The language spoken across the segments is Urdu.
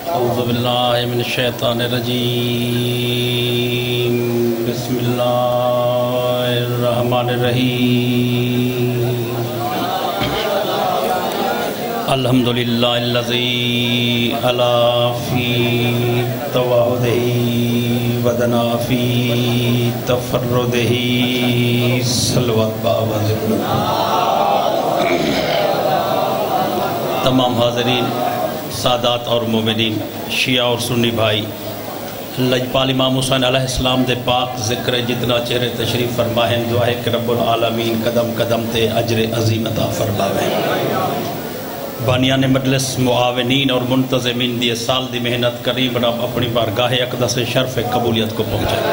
اعوذ باللہ من الشیطان الرجیم بسم اللہ الرحمن الرحیم الحمدللہ الذی علا فی توحدہ ودنا فی تفردہ صلوات باوز تمام حاضرین، سادات اور مومنین، شیعہ اور سنی بھائی، لجپال امام حسین علیہ السلام دے پاک ذکر جتنا چہرے تشریف فرمائیں، دعا ہے کہ رب العالمین قدم قدم تے اجر عظیم عطا فرمائیں۔ بانیان مجلس، معاونین اور منتظمین دی سال دی محنت قریب رب اپنی بارگاہ اقدس شرف قبولیت کو پہنچائے۔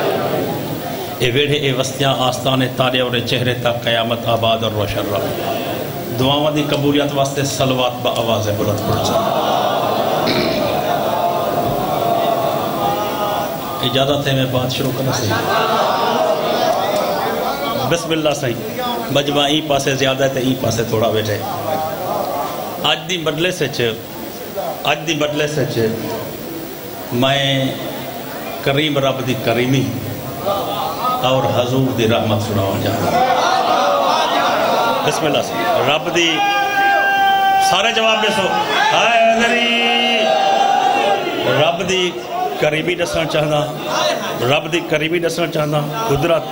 اے ویڑھے اے وستیاں آستان تارے اور چہرے تک قیامت آباد اور روشن رب۔ دعاواں دی قبولیت واسطے صلوات با آواز بلند پڑھا۔ اجازت ہے میں بات شروع کرنا صحیح۔ بسم اللہ صحیح۔ مجمع ای پاسے زیادہ ہے تے ای پاسے تھوڑا بیٹھے۔ آج دی مجلس ہے میں کریم رب دی کریمی اور حضور دی رحمت سناؤں جانا۔ بسم اللہ صحیح۔ رب دی سارے جواب میں سو رب دی قریبی دسنا چاہنا، رب دی قریبی دسنا چاہنا، قدرت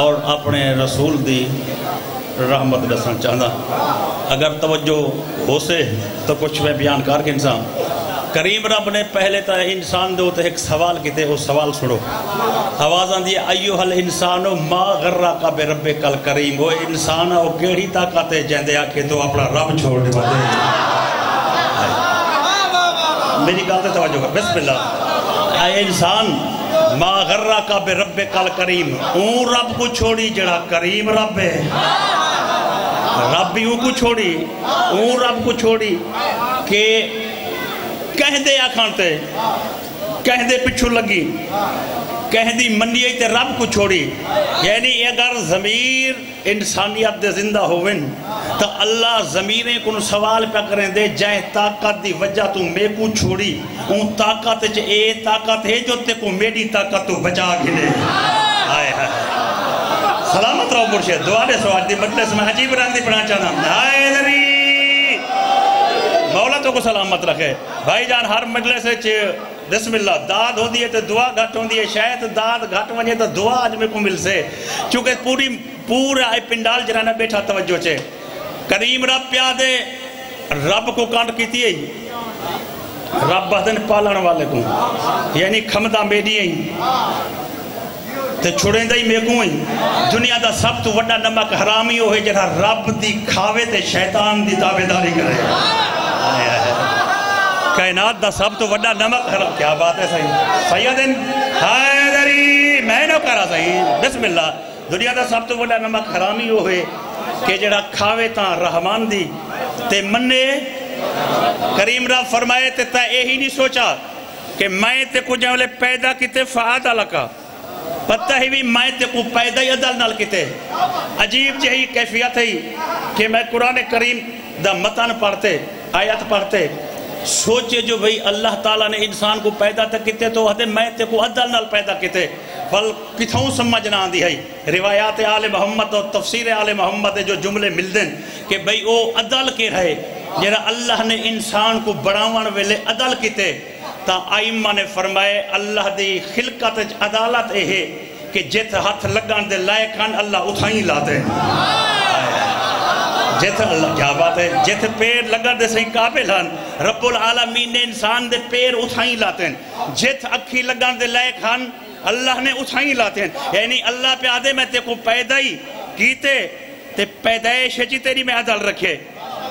اور اپنے رسول دی رحمت دسنا چاہنا۔ اگر توجہ ہو سے تو کچھ میں بیان کر کے انسان کریم رب نے پہلے تا انسان دے ہوتے ایک سوال کیتے، وہ سوال سنو۔ آوازاں دی ایوہ الانسانو ما غرک بربک الکریم، وہ انسان وہ کیڑی طاقت ہے جیندے آکے تو اپنا رب چھوڑ دے بندے۔ میری گالتے توجہ کر، بسم اللہ۔ اے انسان ما غرک بربک الکریم، اون رب کو چھوڑی جڑا کریم رب ہے، رب بھی اون کو چھوڑی، اون رب کو چھوڑی کہ کہہ دے آکھانتے، کہہ دے پچھو لگی، کہہ دی منیے تے رب کو چھوڑی۔ یعنی اگر ضمیر انسانیت دے زندہ ہوئن تو اللہ ضمیریں کو سوال پہ کریں دے جائے طاقت دی وجہ تو میں کو چھوڑی، اون طاقت اے طاقت ہے جو تے کو میری طاقت تو بچا گھنے۔ آئے آئے سلامت رہو مرشد، دعا دے سوال دی مجلس میں عجیب رنگ دی پڑھا چاہنا۔ آئے ذری مولا تو کو سلامت رکھے۔ بھائی جان ہر مجلس ہے بسم اللہ داد ہو دیئے تو دعا گھٹ ہو دیئے، شاید داد گھٹ ونجے تو دعا آج میں کو مل سے، چونکہ پورا پنڈال جرانا بیٹھا توجہ چھے۔ کریم رب پیادے رب کو کانٹ کیتی ہے، رب بہدن پالن والے کو، یعنی کھمدہ میڈی ہیں تے چھوڑیں دائی میں کو ہیں۔ دنیا دا سب تو وڈا نمک حرامی ہوئے جنہا رب دی کھاوے تے شیطان دی تابعداری کرے۔ کائنات دا سب تو وڈا نمک حرام، کیا بات ہے صحیح سیدن حیدری میں نو کرا صحیح بسم اللہ۔ دنیا دا سب تو وڈا نمک حرامی ہوئے کہ جڑا کھاوے تاں رحمان دی تے مننے۔ کریم رب فرمائے تے تا یہی نہیں سوچا کہ میں تے کو جاولے پیدا کیتے فعادہ لکا، پتہ ہی بھی میں تے کو پیدا ہی عدل نال کیتے۔ عجیب جہی کیفیت ہے کہ میں قرآن کریم دا متن پڑھتے، آیت پڑھتے، سوچے جو بھئی اللہ تعالیٰ نے انسان کو پیدا تک کیتے تو ہدے میں تے کو عدل نال پیدا کیتے، فل کتھوں سمجھنا آن دی ہے۔ روایات آل محمد اور تفسیر آل محمد جو جملے مل دیں کہ بھئی او عدل کے رہے، جیرا اللہ نے انسان کو بڑھاون ویلے عدل کیتے، تا آئمہ نے فرمائے اللہ دی خلقت عدالت ہے کہ جت ہاتھ لگان دے لائکان اللہ اتھائیں لاتے ہیں۔ جت اللہ کیا بات ہے، جت پیر لگا دے صحیح قابل ہن، رب العالمین نے انسان دے پیر اتھائیں لاتے ہیں۔ جت اکھی لگان دے لائق ہن اللہ نے اتھائیں لاتے ہیں۔ یعنی اللہ پہ آدھے میں تے کو پیدائی کیتے تے پیدائش جی تیری میں عدل رکھے،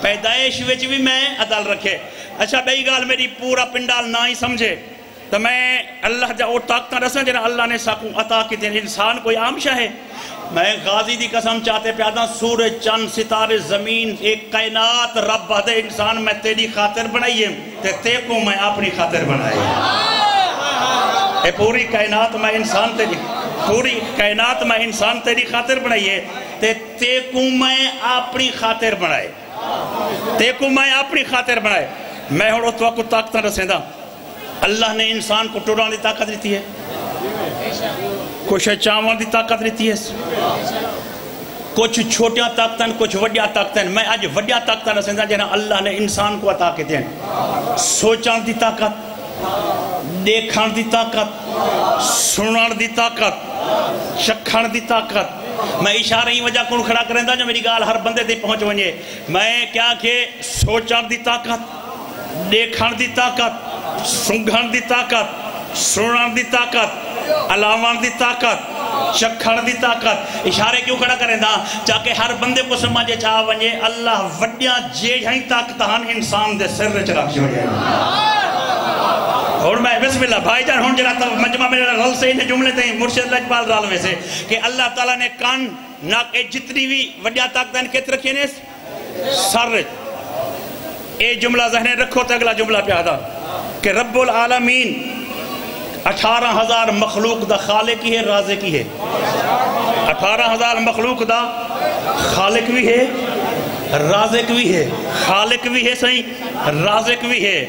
پیدائش وچ بھی میں عدل رکھے۔ اچھا بھئی گال میری پورا پنڈال نہ ہی سمجھے تو میں اللہ جا وہ طاقتہ رسن جنہا اللہ نے ساکوں عطا کی دیں۔ انسان کوئی عام شاہ ہے، میں غازی دی قسم چاہتے پیادا سورج چند ستارے زمین ایک کائنات رب بہدے انسان میں تیری خاطر بنائیے تے کو میں اپنی خاطر بنائیے۔ اے پوری کائنات میں انسان تیری پوری کائنات میں انسان تیری خاطر بنائیے تے کو میں اپنی خاطر بنائے اپنی خاطر بنائے میں ہوں تو کو طاقت رسیں دا اللہ نے انسان کو ٹران دی طاقت دیتی ہے کچھ چاوان دی طاقت دیتی ہے کچھ چھوٹیاں طاقتیں کچھ وڈیاں طاقتیں میں آج وڈیاں طاقتیں رسیں دا جنہاں اللہ نے انسان کو عطا کیتے ہیں سوچان دی طاقت دیکھان دی طاقت سنان دی طاقت چکھان دی طاقت میں اشارہ ہی وجہ کون کھڑا کریں دا جو میری گال ہر بندے تے پہنچ ونجے میں کیا کہ سوچان دی طاقت دیکھان دی طاقت سنگھان دی طاقت سنان دی طاقت علاوان دی طاقت چکھان دی طاقت اشارے کیوں کھڑا کریں دا چاکہ ہر بندے کو سمجھے چاہ ونجے اللہ وڈیاں جے جائیں طاقتان انسان دے سر رچ رکھ ونجے اور میں بسم اللہ بھائی جان ہون جراتا مجمع میں رل سے انہیں جملے تھے مرشد لجپال رالوے سے کہ اللہ تعالیٰ نے کان ناک جتنی بھی وڈیا طاقتان کت رکھے نے سر رچ اے جملہ ذہنے رکھو تو اگلا جملہ پیادا کہ رب العالمین 18,000 مخلوق دا خالق ہی ہے رازق ہی ہے 18,000 مخلوق دا خالق بھی ہے رازق بھی ہے خالق بھی ہے صحیح رازق بھی ہے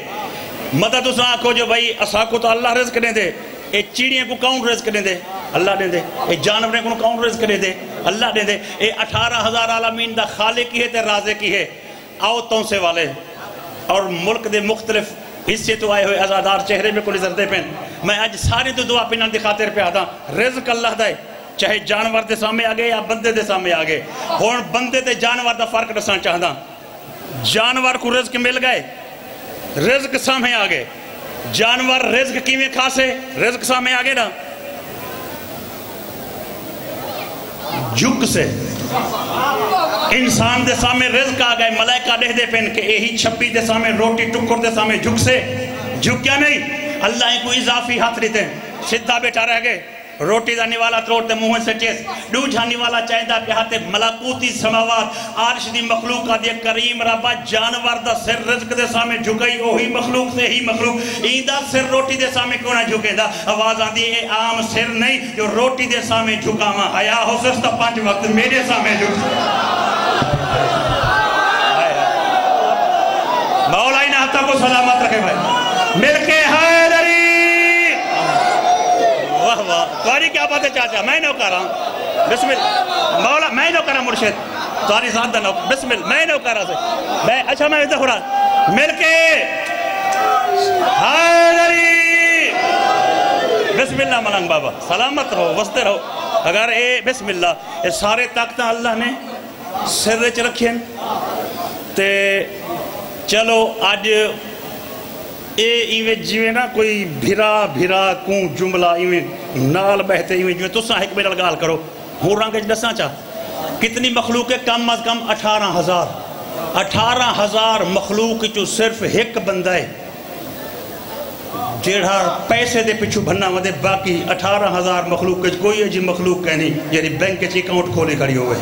مدد اس آنکھو جو بھائی اسا کو تو اللہ رزق دیں دے اے چیڑیاں کو کون رزق دیں دے اللہ دیں دے اے جانوریں کو کون رزق دیں دے اللہ دیں دے اے 18,000 عالمین دا خالق ہی ہے تے رازق ہی ہے آؤ توں سے والے اور ملک دے مختلف حصے تو آئے ہوئے ازادار چہرے میں کو نظر دے پین میں آج ساری تو دعا پینان دی خاطر پہ آتا رزق اللہ دائے چاہے جانور دے سامنے آگے یا بندے دے سامنے آگے ہون بندے دے جانور دا فرق رسان چاہتا جانور کو رزق مل گئے رزق سامنے آگے جانور رزق کیویں کھاسے رزق سامنے آگے نا جھک سے انسان دے سامنے رزق آگئے ملائکہ دے دے پین کہ یہی چھپی دے سامنے روٹی ٹکر دے سامنے جھک سے جھک کیا نہیں اللہ کو اضافی ہاتھ دیتے ہیں سدھا بیٹھا رہ گئے روٹی دا نوالا تروڑ دے منہ سے چیز ڈو جھانی والا چاہیدہ پہ ہاتے ملکوتی سماوات عرش دی مخلوق دے کریم ربا جانور دا سر رزق دے سامنے جھکئی اوہی مخلوق سے ہی مخلوق ایدہ سر روٹی دے سامنے کیوں نہ جھکے دا آواز آن دی اے عام سر نہیں جو روٹی دے سامنے جھکا ماں حیاء ہو سستا 5 وقت میرے سامنے جھک مولا انہا حتیٰ کو سلامت رکھے بھائی مل کے حیدری واہ واہ تواری کیا بات ہے چاچا میں نو کر رہا ہوں بسم اللہ مولا میں نو کر رہا مرشد تواری ذات دا نو بسم اللہ میں نو کر رہا سے میں اچھا میں ادھر ہو رہا مل کے حیدری بسم اللہ ملنگ بابا سلامت رہو وستے رہو اگر اے بسم اللہ اے سارے طاقتہ اللہ نے سر رچ رکھیں تے چلو آج اے ایویں جیویں نا کوئی بھرا کون جملہ ایویں نال بہتے ایویں جیویں تو ساں ایک میرا گال کرو ہوں رنگ دساں چاہ کتنی مخلوق ہے کم از کم 18,000 مخلوق جو صرف ایک بندہ ہے جیڑا پیسے دے پچھو بھننا ودے باقی 18,000 مخلوق ہے کوئی ہے جی مخلوق کہنی یعنی بینک کے اکاؤنٹ کھولے کھڑی ہوئے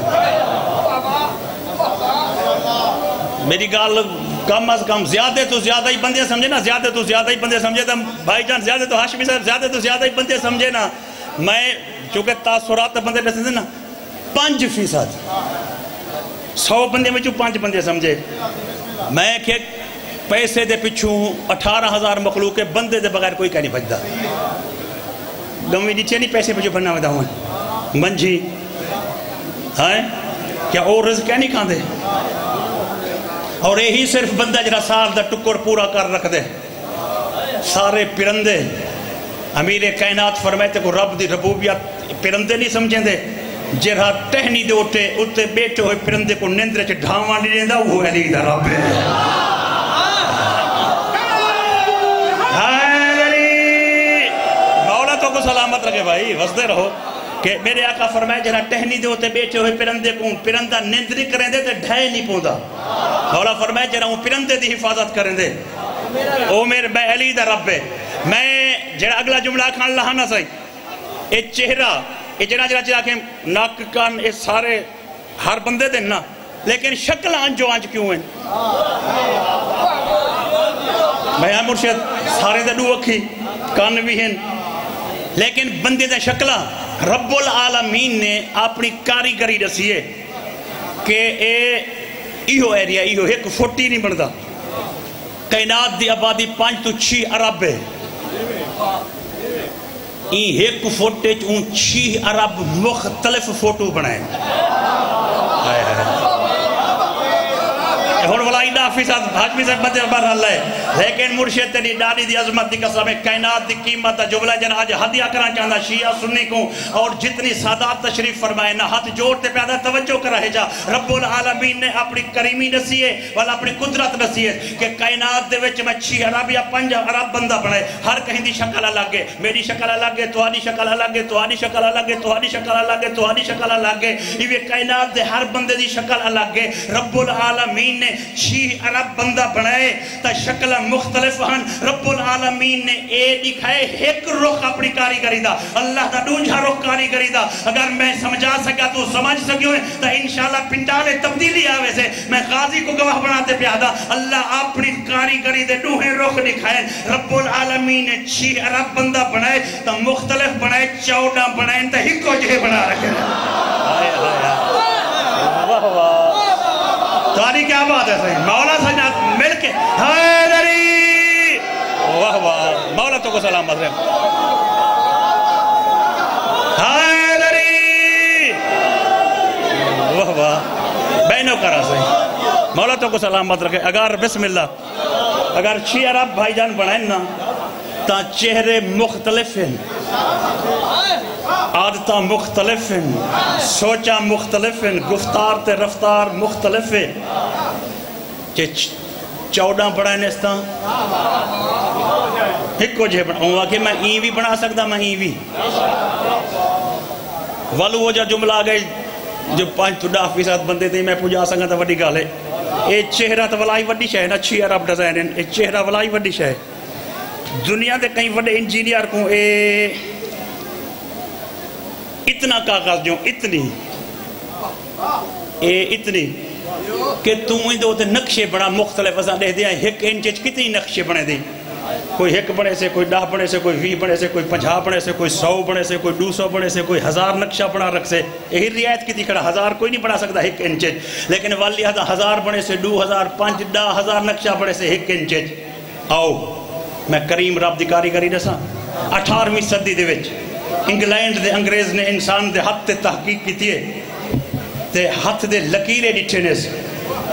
میری گال کم از کم زیادہ تو زیادہ ہی بندے سمجھے نا زیادہ تو زیادہ ہی بندے سمجھے نا بھائی جان زیادہ تو ہاشمی صاحب زیادہ تو زیادہ ہی بندے سمجھے نا میں چونکہ تاثرات بندے رسے نا 5% 100 بندے میں 5 بندے سمجھے میں کہ پیسے دے پچھوں 18,000 مخلوق بندے دے بغیر کوئی کہہ نہیں بجدا گمی نیچے نہیں پیسے پچھو بننا ودا ہوں منجھی ہاں کیا اور رزق کہہ نہیں کھان دے اور یہی صرف بندہ جرا سال دا ٹکر پورا کر رکھ دے سارے پرندے امیر کائنات فرمائے کو رب دی ربوبیت پرندے نہیں سمجھیں دے جرا ٹہنی دے اٹھے بیٹھے ہوئے پرندے کو نندرے چے ڈھاواں نہیں دیندہ وہ علی دا رب ہے مولا تو کو سلامت رکھے بھائی وسدے رہو کہ میرے آقا فرمائے جہاں ٹہنی دے ہوتے بیٹھے ہوئے پرندے کو پرندہ نندری کریں دے تو ڈھائے نہیں پوندا مولا فرمائے جہاں وہ پرندے دی حفاظت کریں دے او میرے میں علی دا رب ہے میں جہاں اگلا جملہ کھان اللہ نہ سائی اے چہرہ اے جہاں کہ ناک کان اے سارے ہر بندے دے نا لیکن شکل آنج جو آنج کیوں ہیں میں مرشد سارے دے دو اکھی کان بھی ہیں لیکن بندے دے شکلہ رب العالمین نے اپنی کاریگری دسی ہے کہ ایہو ایریا ایہو ایک فوٹی نہیں بنتا کائنات دی آبادی 5 تو 6 ارب ہے این ایک فوٹے چون 6 ارب مختلف فوٹو بنائیں ہون ولائی نافی صاحب حاکمی صاحب بدے بار اللہ ہے لیکن مرشد تیری ڈاڑی دی عظمت دی قسم کائنات دی قیمت جملہ جن آج ہدیہ کرنا چاہتا شیعہ سنی کو اور جتنی سادات تشریف فرمائے نہ ہاتھ جوڑتے پیدا توجہ کر رہے جا رب العالمین نے اپنی کریمی نسی ہے والا اپنی قدرت نسی ہے کہ کائنات دے وچ میں 6 ارب یا 5 ارب بندہ بنائے ہر کہیں دی شکل الگ ہے میری شکل الگ ہے تہاڈی شکل الگ ہے تہاڈی شکل الگ ہے تہاڈی شکل الگ ہے تہاڈی شکل الگ ہے یہ کائنات دے ہر بندے دی شکل الگ ہے رب العالمین نے 6 ارب بندہ بنائے تا شکل مختلف ہن رب العالمین نے اے دکھائے ایک رخ اپنی کاریگری دا اللہ دا دوجھا رخ کاریگری دا اگر میں سمجھا سکا تو سمجھ سکیوں تا انشاءاللہ پنڈالے تبدیلی آوے سے میں غازی کو گواہ بناتے پیادا اللہ اپنی کاریگری دے دوہیں رخ دکھائے رب العالمین نے 6 ارب بندہ بنائے تا مختلف بنائے 14 بنائے تا ہی کو جہے بنا رکھے واہ واہ تاری کیا بات ہے صحیح مولا سجنات مل کے حیدری واہ واہ مولا تو کو سلامت رہے حیدری واہ واہ بینوں کرا صحیح مولا تو کو سلامت رکھے اگر بسم اللہ اگر 6 ارب بھائی جان بنائیں نا تا چہرے مختلف ہیں عادتاں مختلف ہیں سوچاں مختلف ہیں گفتار تے رفتار مختلف ہیں کہ 14 بڑھائیں اس تاں ایک کو جے بڑھاؤں کہ میں این بھی بنا سکتا میں این بھی والو وہ جا جملہ آگئے جو 5-10% بندے تھے میں پوجا سکتا تھا وڈی گالے اے چہرہ تو ولائی وڈی شاہ نا 6 ارب ڈیزائن اے چہرہ ولائی وڈی شاہ دنیا دے کہیں وڈے انجینئر کو اتنا کاغذ جو اتنی اتنی کہ تم ہی دو تے نقشے بنا مختلف ازاں دے دیا 1 انچ کتنی نقشے بنے دی کوئی 1 بنے سے کوئی 10 بنے سے کوئی 20 بنے سے کوئی 50 بنے سے کوئی 100 بنے سے کوئی 200 بنے سے کوئی 1000 نقشہ بنا رکھ سے یہی رعایت کی تھی کھڑا 1000 کوئی نہیں بنا سکتا 1 انچ لیکن والی 1000 بنے سے 2000 5-10,000 نقشہ بنے سے 1 انچ آؤ میں کریم رب دی کاریگری دساں 18ویں صدی دے وچ انگلینڈ دے انگریز نے انسان دے ہاتھ تے تحقیق کی تھی تے ہاتھ دے لکیرے ڈٹھے نے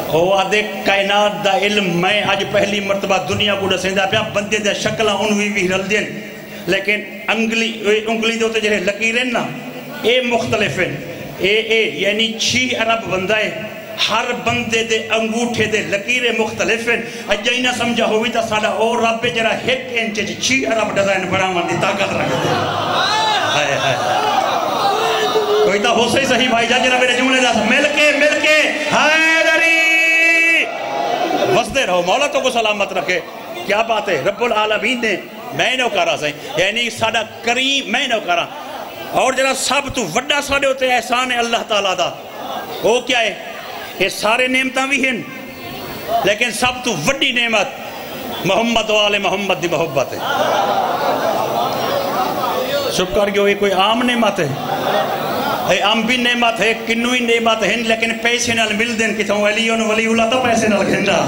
وہ آدھے کائنات دا علم میں آج پہلی مرتبہ دنیا کو دسیندہ پیا بندے دے شکلہ انوی بھی رل دین لیکن انگلی دے ہوتے جنہیں لکیریں نا اے مختلف ہیں اے یعنی 6 ارب بندہ ہے ہر بندے دے انگوٹھے دے لکیرے مختلف ہیں اجائی نہ سمجھا ہوئی تا ساڑا اور رب جرہ 1 انچ 6 ارب ڈیزائن بڑا مندی طاقت رکھتے ہیں کوئی تا ہو صحیح بھائی جا جنہ میرے جملے دا مل کے حیدری وسدے رہو مولا تو کو سلامت رکھے کیا بات ہے رب العالمین نے میں نے کرا سہیں یعنی ساڑا کریم میں نے کرا اور جنہ سب تو وڈا ساڑے ہوتے احسان ہے اللہ تعالیٰ دا وہ کیا ہے یہ سارے نعمتاں بھی ہیں لیکن سب تو وڈی نعمت محمد والے محمد دی محبت ہے شکر کیوں یہ کوئی عام نعمت ہے عام بھی نعمت ہے کنوئی نعمت ہے لیکن پیسے نال مل دیں کہ تم ولی اللہ تو پیسے نال گھنڈا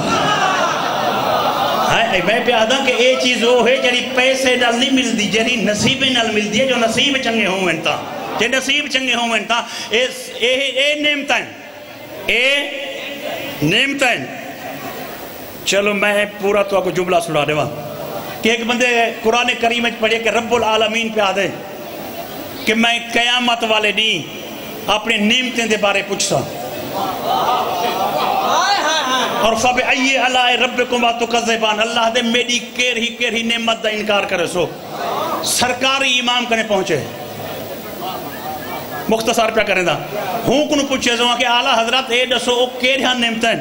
میں پیادا کہ اے چیز وہ ہے جنہی پیسے نال نہیں مل دی جنہی نصیب نال مل دی ہے جو نصیب چنگے ہوں انتا جو نصیب چنگے ہوں انتا اے نعمتاں نعمتاں چلو میں پورا تو آپ کو جملہ سنا دے وہاں کہ ایک بندے قرآن کریم پڑھے کہ رب العالمین پہ آدھے کہ میں قیامت والے نہیں اپنے نعمتیں دے بارے پوچھتا اور فَبِعَيِّ عَلَائِ رَبِّكُمْ وَتُكَذِّبَانِ اللہ دے میری کیر ہی نعمت دا انکار کرے سو سرکاری امام کنے پہنچے مختصر پہ کریں دا ہوں کنو پوچھے زمان کہ اعلیٰ حضرت اے دسو او کیر ہاں نعمتیں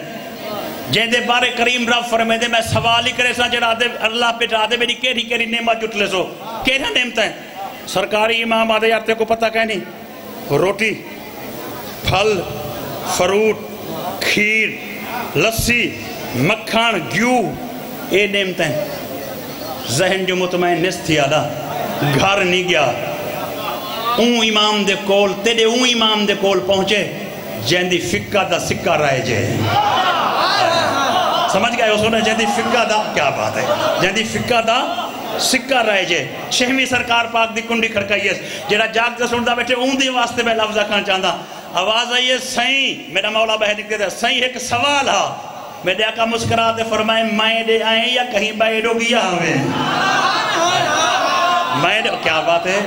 جن دے بارے کریم رب فرمے دے میں سوال ہی کرے سا جڑا دے اللہ پہ جا دے میری کیری نعمت جٹ لے سو کیرا نعمتیں سرکاری امام آدھے یار تے کو پتہ کہنی روٹی پھل fruit kheer lassi مکھان give a نعمتیں ذہن جو مطمئن نس تھی آدھا گھر نہیں گیا اون امام دے کول تیرے اون امام دے کول پہنچے جن دی فقہ دا سکہ رائے جے سمجھ گئے اس نے جن دی فقہ دا کیا بات ہے جن دی فقہ دا سکہ رائے جے چھویں سرکار پاک دی کنڈی کھڑکائی ہے جڑا جاگ تے سندا بیٹھے اون دی واسطے میں لفظ کھانا چاہتا آواز آئی ہے سائیں میرا مولا بہن کہتا ہے سائیں ایک سوال ہے میرے آقا مسکراتے فرمائے میں دے آئیں یا کہیں بیڈو گیا ہمیں میں دے کیا بات ہے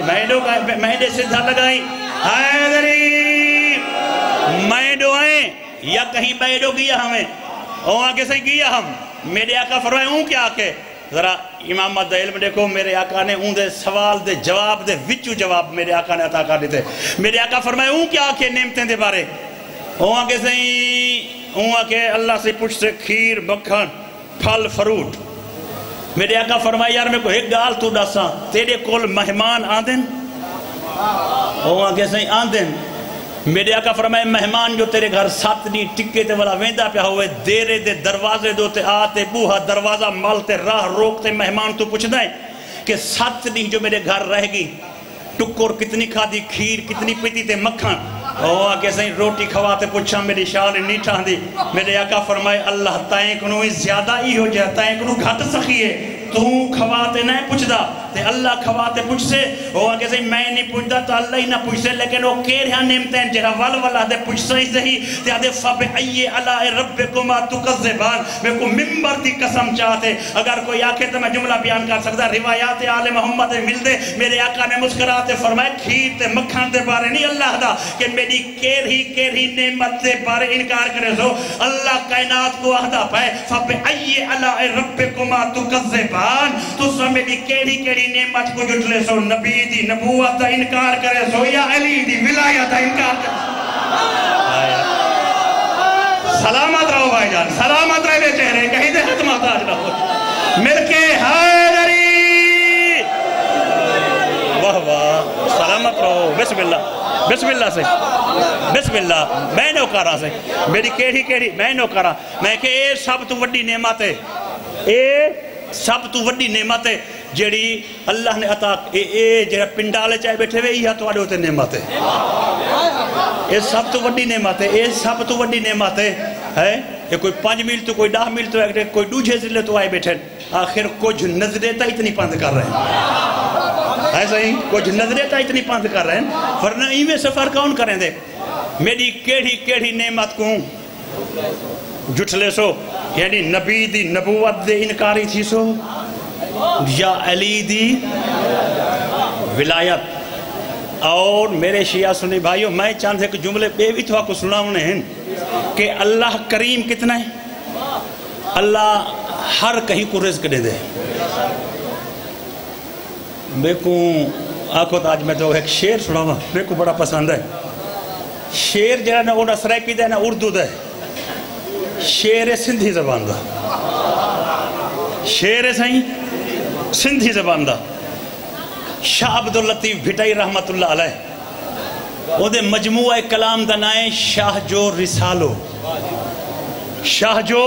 میں دے سدھا لگائی حیدری میں دو آئیں یا کہیں بیڈو گیا ہمیں اور آگے سے گیا ہم میرے آقا فرمائے ہوں کیا کہ ذرا امامت دا علم دیکھو میرے آقا نے اون دے سوال دے جواب دے وچو جواب میرے آقا نے عطا کر دیتے میرے آقا فرمائے اون کیا کہ نعمتیں دے بارے اون آگے سے اون آگے اللہ سے پوچھ سے کھیر مکھن پھل فروٹ میرے آقا فرمائے یار میں کو ایک گال تو ڈاسا تیرے کول مہمان آندن اون آگے سے آندن میرے آقا فرمائے مہمان جو تیرے گھر 7 دی ٹکے تے والا ویندہ پہ ہوئے دیرے دے دروازے دو تے آتے بوہا دروازہ مالتے راہ روکتے مہمان تو پوچھ دائیں کہ 7 دی جو میرے گھر رہ گی ٹکر کتنی کھا دی کھیر کتنی پیتی تے مکھن اوہ آگے سے روٹی کھواتے پوچھا میری شان نیٹھا دی میرے آقا فرمائے اللہ تائیں کنوئی زیادہ ہی ہو جائے تائیں کنو گھٹ سکیے تو کھواتے نہ پوچھ دا تے اللہ کھواتے پوچھ سے وہ آگے سے میں نہیں پوچھ دا تو اللہ ہی نہ پوچھ سے لیکن وہ کیر ہاں نعمتیں جہاں والوالہ دے پوچھ سہی تے آدھے فَبِعَيِّ عَلَىٰ رَبِّكُمَا تُكَذِّبَانِ میں کو ممبر دی قسم چاہتے اگر کوئی آکھے تو میں جملہ بیان کر سکتا روایات آل محمد مل دے میرے آقا نے مسکراتے فرمائے کھیر تے مکھان دے بارے نہیں اللہ دا کہ میری کیر ہی نعمت دے بارے انکار کرے سو اللہ کائنات کو آہدہ پائے فَبِعَيِّ عَلَىٰ رَبِّكُمَا تُكَذِّبَانِ تو سو میری کیڑی نعمت کو جٹ لے سو نبی دی نبوت دا انکار کرے سو یا علی دی ولایت دا انکار کرے سلامت رہو بھائی جان سلامت رہے چہرے کہیں دے ختمات آج رہو مل کے حیدری واہ واہ سلامت رہو بسم اللہ سے بسم اللہ میں نوکارا سے میری کیڑی میں نوکارا میں کہ اے سب تو وڈی نعمت ہے اے سب تو وڈی نعمت ہے جیڑی اللہ نے عطا اے جیڑا پنڈالے چاہے بیٹھے ہوئے یہ تو آڑے ہوتے نعمت ہے اے سب تو وڈی نعمت ہے اے سب تو وڈی نعمت ہے یہ کوئی 5 میل تو کوئی 10 میل تو کوئی دوجھے ضلع تو آئے بیٹھے آخر کچھ نظریں تا اتنی پاند کر رہے ہیں ایسا ہی کچھ نظریں تا اتنی پاند کر رہے ہیں ورنہ ایویں سفر کون کریں دے میری کیڑی نعمت کو جھٹ لے سو یعنی نبی دی نبوت دے انکاری تھی سو یا علی دی ولایت اور میرے شیعہ سنی بھائیوں میں چاند ہے کہ جملے بے بھی تو آپ کو سنا انہیں ہیں کہ اللہ کریم کتنا ہے اللہ ہر کہیں کو رزق دے دے میں کو آنکھوں تو آج میں تو ایک شیر سنا ہوں میں کو بڑا پسند ہے شیر جہاں نا اونا سرائپی دے نا اردو دے شیر سندھی زبان دا شیر سائیں سندھی زبان دا شاہ عبداللطیف بھٹائی رحمت اللہ علیہ وہ دے مجموعہ کلام دا نائے شاہ جو رسالو شاہ جو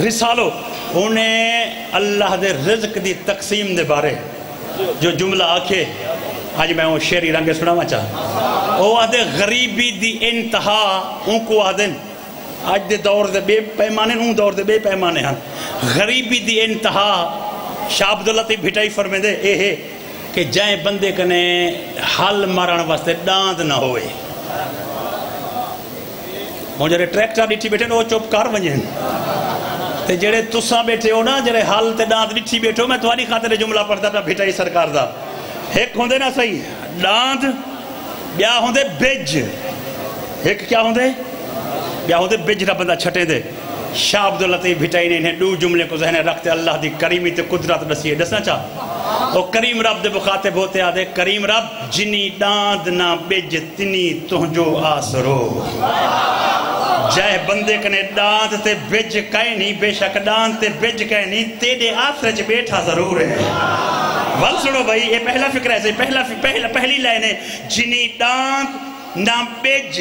رسالو انہیں اللہ دے رزق دی تقسیم دے بارے جو جملہ آکھے آج میں وہ شیری رنگے سناوا چاہا وہ آدھے غریبی دی انتہا ان کو آدھن آج دے دور دے بے پیمانے ان دور دے بے پیمانے ہیں غریبی دی انتہا شاہ عبداللطیف بھٹائی فرمے دے اے ہے کہ جائیں بندے کنے حل مارن واسطے ڈاند نہ ہوئے وہ جڑے ٹریکٹر ڈٹھی بیٹھے وہ چوپ کار ونجیں تے جڑے تساں بیٹھے ہو نا جڑے حل تے ڈاند ڈٹھی بیٹھو میں تمہاری خاطر جملہ پڑھتا پہ بھٹائی سرکار دا ایک ہوندے نا صحیح ڈاند بیا ہوندے بج ایک کیا ہوندے بیا ہوندے بج رہ بندہ چھٹے دے شاہ عبداللطیف بھٹائی نے انہیں 2 جملے کو ذہن رکھتے اللہ دی کریمی تے قدرت دسیے دسنا چاہ وہ کریم رب دے مخاطب ہوتے آدھے کریم رب جنی ڈاند نہ بج تنی تہنجو آسرو جائے بندے کنے ڈاند تے بج کہیں نہیں بے شک ڈاند تے بج کہیں نہیں تیرے آسرچ بیٹھا ضرور ہے ول سنو بھائی یہ پہلا فکر ہے پہلی لائن ہے جنی ڈاند نہ بج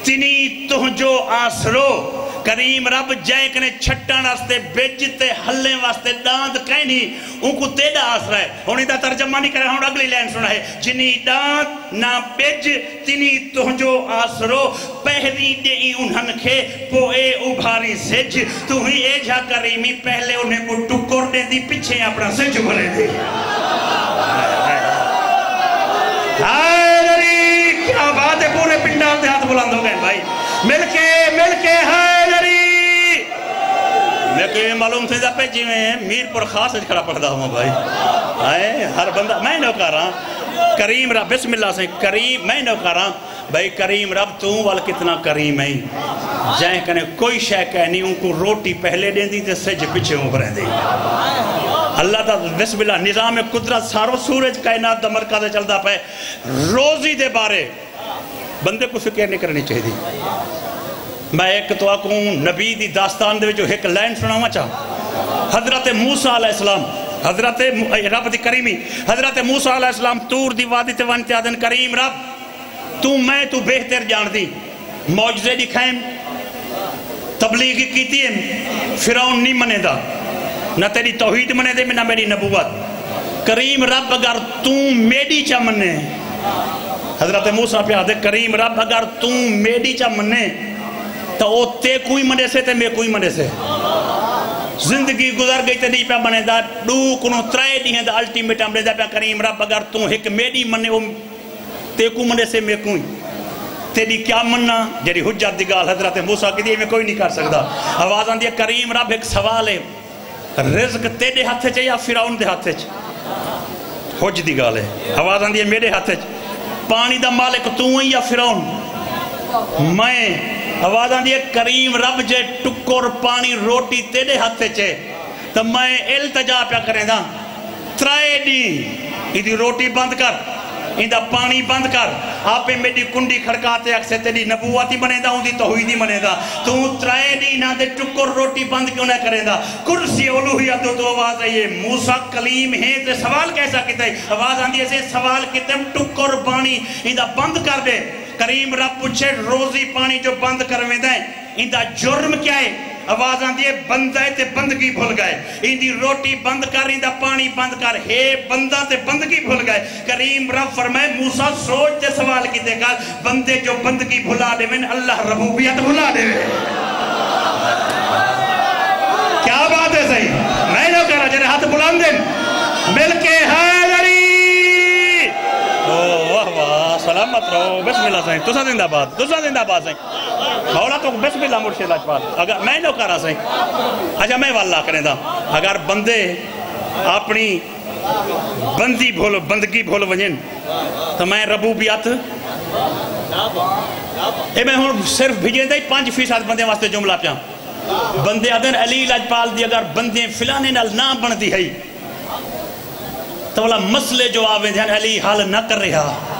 تنی تہنجو آسرو کریم رب جائے کنے چھٹان واسطے بیجتے حلے واسطے ڈاند کہنی ان کو تیڑا آسرا ہے انہیں دا ترجمہ نہیں کرا ہوں اگلی لائن سنا ہے جنی ڈاند نہ بیج تنی تہنجو آسرو پہری دے انہن کھے پوئے ابھاری سج تو ہی اے جا کریمی پہلے انہیں کو ٹکور دے دی پیچھے اپنا سج بھرے دے حیدری کیا بات ہے پورے پنڈال دے ہاتھ بلند ہو گئے بھائی مل کے حیدری میں کہ یہ معلوم تھے پہ جی میں میر پر خاص کھڑا پڑھتا ہوں بھائی آئے ہر بندہ میں نو کہہ رہا کریم رب بسم اللہ سے کریم میں نو کہہ رہا بھائی کریم رب تو وال کتنا کریم ہے جائیں کنے کوئی شے کہنی ان کو روٹی پہلے دیں دی تے سج پیچھے اوپر دیں اللہ تا بسم اللہ نظام قدرت سارو سورج کائنات دا مرکز چلدا پے روزی دے بارے بندے کو فکر نہیں کرنی چاہیے میں ایک تو آکوں نبی دی داستان دے جو ایک لائن سناؤں چاہا حضرت موسیٰ علیہ السلام حضرت رب دی کریمی حضرت موسیٰ علیہ السلام تور دی وادی تے وانتے آدن کریم رب تو بہتر جان دی معجزے دکھائیں تبلیغی کیتی ہیں فرعون نہیں منے دا نہ تیری توحید منے دے میں نہ میری نبوت کریم رب اگر تو میری چا منے حضرت موسیٰ پہ آدھے کریم رب اگر تو میری چا منے تو او تے کوئی منے سے تے میں کوئی منے سے زندگی گزر گئی تے نہیں پہ منے دا دو کنو ترائے نہیں ہے دا الٹیمیٹ ہم لے دا پہ کریم رب اگر تو ایک میری منے تے کو منے سے میں کوئی تیری کیا مننا جیری حجت دی گال حضرت موسیٰ کی دیئے میں کوئی نہیں کر سکتا آواز آن دیا کریم رب ایک سوال ہے رزق تیرے ہاتھے چاہے یا فرعون دے ہاتھے چاہے حج دی گال ہے آواز آن دیا میرے ہاتھے چاہے پانی دا مالک تو ہیں یا فرعون میں آواز آن دیا کریم رب جے ٹکر پانی روٹی تیرے ہاتھے چاہے تو میں التجا پیا کریں دا ترائے دی ایدی روٹی بند کر اندہ پانی بند کر آپ میری کنڈی کھڑکاتے اکسے تیری نبوتی بنے دا ہوں دی توحیدی بنے دا تو ترائے دی نہ دے ٹکر روٹی بند کیوں نہ کرے دا کرسی اولوہیت تو آواز ہے یہ موسیٰ کلیم ہے تے سوال کیسا کہتا ہے آواز آن دیئے سے سوال کہتے ہیں ٹکر پانی اندہ بند کر دے کریم رب پوچھے روزی پانی جو بند کرویں دیں اندہ جرم کیا ہے آواز آن دیئے بندہ تے بندگی بھول گئے اندی روٹی بند کر اندہ پانی بند کر ہے بندہ تے بندگی بھول گئے کریم رب فرمائے موسیٰ سوچ تے سوال کی دے گا بندے جو بندگی بھلا دے میں اللہ ربوبیت بھلا دے میں کیا بات ہے صحیح میں نہ کہا جنہیں ہاتھ بلان دیں مل کے حیدری واہ واہ سلامت رہو بسم اللہ صحیح تسا زندہ بات صحیح مولا تو بسم اللہ مرشد اجپال اگر میں نہ کہا صحیح اجا میں واللہ کریں دا اگر بندے اپنی بندگی بھول ونجن تو میں ربوبیت اے میں ہوں صرف بھیجیں دے 5% بندے واسطے جملہ پیا بندے آدھن علی لاجپال دی اگر بندے فلانے نال نہ بن دی ہے تو والا مسئلے جو آویں دے علی حال نہ کر رہا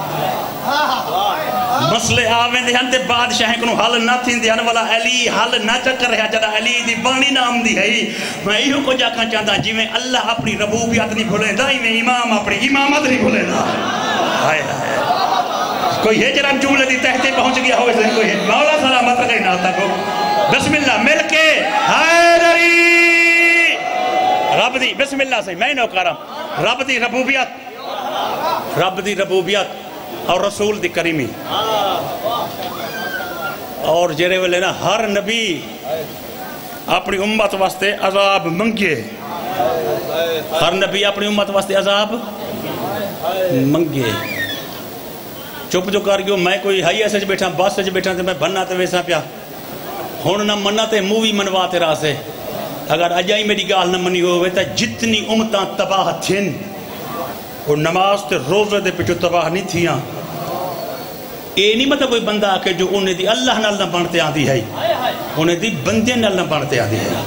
مسئلے آویں دے تے بادشاہیں کنو حال نہ تھیں دے والا علی حال نہ چکر رہا جدا علی دی بانی نام دی ہے میں ایہو کو جا کھا چاہتا جی میں اللہ اپنی ربوبیت نہیں بھولیں دا میں امام اپنی امامت نہیں بھولیں دا کوئی ہے جرام جملے دی تحتے پہنچ گیا ہوئے سے کوئی ہے مولا سلامت رکھے ناتا کو بسم اللہ مل کے حیدری رب دی بسم اللہ سے میں نو کہا رہا رب دی ربوبیت اور رسول دی کریمی اور جرے والے نا ہر نبی اپنی امت واسطے عذاب منگے ہر نبی اپنی امت واسطے عذاب منگے چپ جو کر گیو میں کوئی ہائی ایسے بیٹھا باس سے بیٹھا تو میں بننا تے ویسا پیا ہون نہ مننا تے مووی منوا تے راہ سے اگر اجائی میری گال نہ منی ہوئے تا جتنی امتاں تباہ تھین اور نماز تے روزے دے پچھو تباہ نہیں تھیاں اے نہیں مطلب کوئی بندہ آکے جو انہیں دی اللہ نال نہ بنتے آدھی ہے انہیں دی بندے نال نہ بنتے آدھی ہے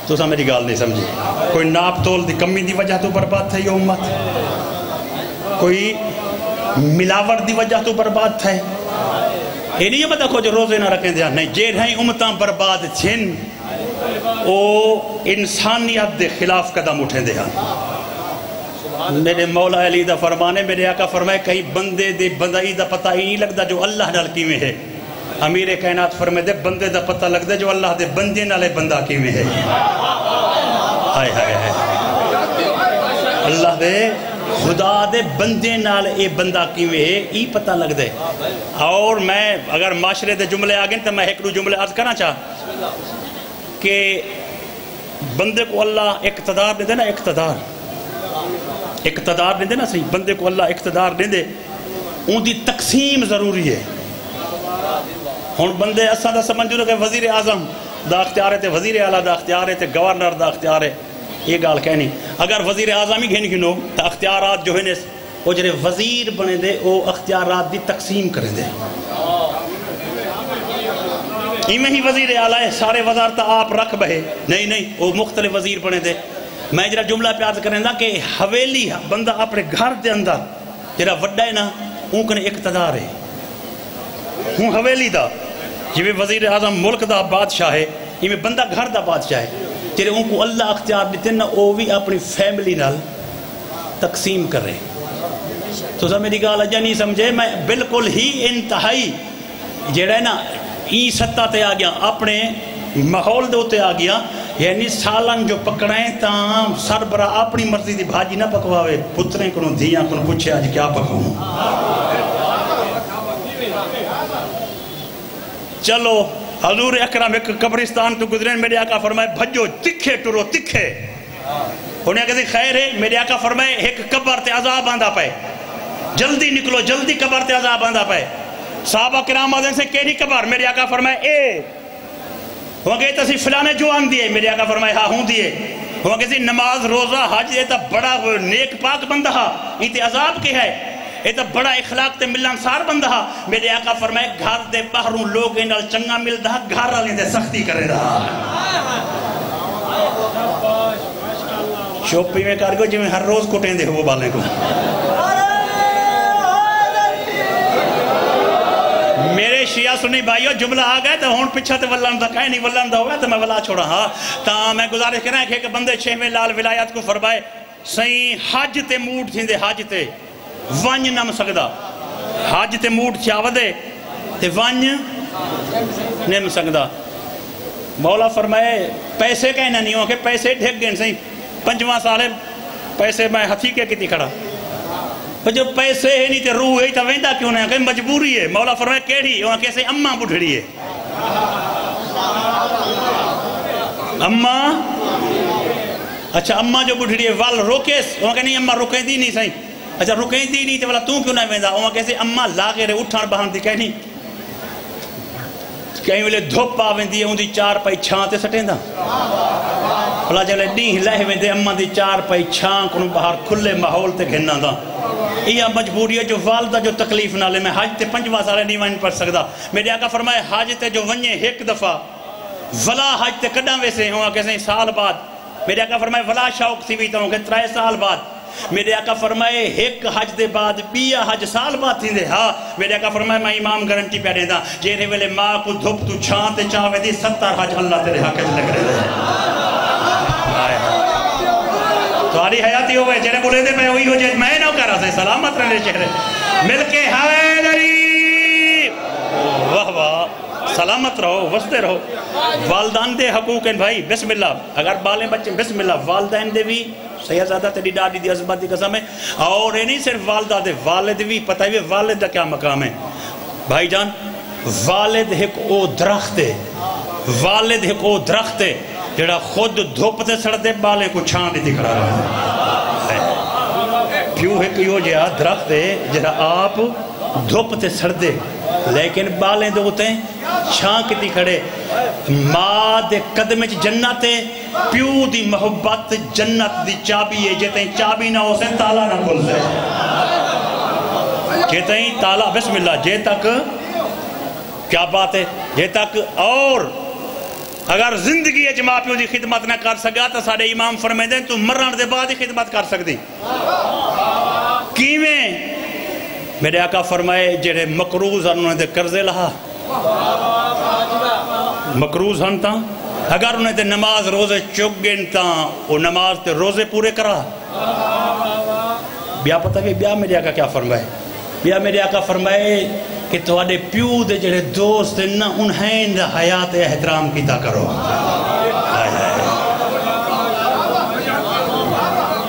تو سا میری گال نہیں سمجھی کوئی ناپ تول دی کمی دی وجہ تو برباد تھا یہ امت کوئی ملاوٹ دی وجہ تو برباد تھا اے نہیں مطلب کوئی جو روزے نہ رکھیں دیا نہیں جے رہیں امتاں برباد چھن او انسانیت دے خلاف قدم اٹھیں دیا میرے مولا علی دا فرمانے میرے آقا فرمائے کہیں بندے دے بندائی دا پتہ ہی نہیں لگتا جو اللہ نال کیویں ہے امیر کائنات فرمے دے بندے دا پتہ لگ دے جو اللہ دے بندے نالے بندہ کی میں ہے ہائے ہائے ہائے اللہ دے خدا دے بندے نال اے بندہ کی میں ہے ای پتہ لگ دے. اور میں اگر معاشرے دے جملے آگئے تو میں ایک دو جملے عرض کرنا چاہ کہ بندے کو اللہ اقتدار دے دے نا اقتدار دے دے نا صحیح بندے کو اللہ اقتدار دے دے ان دی تقسیم ضروری ہے. ہون بندے اساں دا سمجھو کہ وزیر اعظم دا اختیار ہے تے وزیر اعلیٰ دا اختیار ہے تے گورنر دا اختیار ہے یہ گال کہنی اگر وزیر اعظم ہی گھن گنو تو اختیارات جو ہیں وہ جڑے وزیر بنے دے وہ اختیارات دی تقسیم کریں دے میں ہی وزیر اعلیٰ ہے سارے وزارت آپ رکھ بہے نہیں وہ مختلف وزیر بنے دے. میں جڑا جملہ پیاز کریں دا کہ حویلی بندہ اپنے گھر دے اندر جڑا وڈا ہے نا ان کنے اقتدار ہے ہوں حویلی دا جویں وزیر اعظم ملک دا بادشاہ ہے یہ بندہ گھر دا بادشاہ ہے جڑے ان کو اللہ اختیار دیتے نا وہ بھی اپنی فیملی نال تقسیم کر رہے. تو سب میری گال اجا نہیں سمجھے میں بالکل ہی انتہائی جڑا ہے نا ای سطح تے آ گیا اپنے ماحول دے ہوتے آ گیا یعنی سالن جو پکڑائیں تاں سربراہ اپنی مرضی دی بھاجی نہ پکواوے پتریں کنوں دھیاں کنوں پوچھے آج کیا پکاؤں. چلو حضور اکرم ایک قبرستان تو گزریں میرے آقا فرمائے بھجو تکھے ٹرو تکھے انہیں کہتے خیر ہے میرے آقا فرمائے ایک قبر تے عذاب آندہ پائے جلدی نکلو جلدی قبر تے عذاب آندہ پائے. صحابہ کرام آدھیں سے کیڑی قبر میرے آقا فرمائے اے وہ کہتے سی فلانے جو آن دیئے میرے آقا فرمائے ہاں ہوں دیئے وہ کہتے نماز روزہ حج یہ تا بڑا نیک پاک بندہ یہ تے عذاب کی ہے یہ تا بڑا اخلاق تے ملنسار بندہ میرے آقا فرمائے گھر دے باہروں لوگ انہال چنگا مل دہا گھر آلیں دے سختی کرے رہا. شوپی میں کارگو جی میں ہر روز کٹیں دے وہ بالیں کو میرے شیعہ سنی بھائیو جملہ آ گئے تو ہون پچھا تے ولان دا کہیں نہیں ولان دا ہوگا تو میں ولا چھوڑا ہاں تا میں گزارش کرنا ہے کہ ایک بندے چھویں لال ولایات کو فرمائے سہیں حج تے موٹ تھیں دے حج تے ونج نم سکدا حج تے موٹ چاو دے تے ونج نم سکدا. مولا فرمائے پیسے کہنا نہیں ہو کہ پیسے ڈھک گئے سہیں 5 سالے پیسے میں ہتھی کے کتی کھڑا جو پیسے ہے نہیں تے روح ہے تا ویندہ کیوں نہیں کہ مجبوری ہے. مولا فرمائے کیڑی وہاں کیسے اممہ بڑھڑی ہے اممہ اچھا اممہ جو بڑھڑی ہے وال روکیس وہاں کہ نہیں اممہ رکیں دی نہیں سہیں اچھا رکیں دی نہیں تے والا توں کیوں نہیں ویندہ وہاں کیسے اممہ لاغے رہے اٹھان بہان دی کہیں ویلے دھوپ آویں دی ہوں دی 4 پائی چھان تے سٹیں دا بھلا جلے ڈیں لہ ویندے اممہ دی 4 پائی چھان کنوں باہر کھلے ماحول تے گھننا دا. یہ مجبوری ہے جو والدہ جو تکلیف نہ لے میں حج تے 5 سالے نہیں وائن پڑھ سکتا. میرے آقا فرمائے حج تے جو ونجے ایک دفعہ ولا حج تے کڈاں ویسے ہوں کیسے سال بعد میرے آقا فرمائے ولا شوق تھی بھی ہوں کہ 3 سال بعد میرے آقا فرمائے ایک حج دے بعد بیا حج سال بعد تھی دے ہاں میرے آقا فرمائے میں امام گارنٹی پہ دینا جیرے ویلے ماں کو دھوپ تو چھان تے چاہوے دی 70 حج اللہ تیرے حق لگ رہے دے تمہاری حیاتی ہوئے جنہیں بولے دے میں وہی ہو جائے میں نہ کر رہا سے سلامت رہنے چہرے مل کے حیدری واہ واہ سلامت رہو وستے رہو. والدان دے حقوق ہیں بھائی بسم اللہ اگر بالیں بچے بسم اللہ والدین دے بھی سیدزادہ تے ڈاڈی دی عظمت دی قسم ہے اور یہ نہیں صرف والدہ دے والد بھی پتہ ہے والد دا کیا مقام ہے بھائی جان. والد ایک او درخت ہے والد ایک او درخت ہے جڑا خود دھوپ تے سڑ دے بالے کو چھان دی کھڑا رہا ہے پیو ہے کہ یہ جہاں درخت ہے جڑا آپ دھوپ تے سڑ دے لیکن بالیں دے ہوتے ہیں چھان کتی کھڑے. ماں دے قدم جنت ہے پیو دی محبت جنت دی چابی ہے جیتے ہیں چابی نہ ہو سے تالا نہ کھل دے جیتے ہیں تالا بسم اللہ جے تک کیا بات ہے جے تک. اور اگر زندگی ہے ماں پیو دی خدمت نہ کر سکا تو سارے امام فرمائے دیں تو مرن دے بعد ہی خدمت کر سکتی کیویں. میرے آقا فرمائے جڑے مقروض انہوں نے قرضے لہا مقروض ہن تاں اگر انہیں تے نماز روزے چک گئن تاں وہ نماز تے روزے پورے کرا بیا پتہ بھی بیا میرے آقا کیا فرمائے بیا میرے آقا فرمائے کہ تواڈے پیو دے جڑے دوست نہ انہیں دا حیات احترام کیتا کرو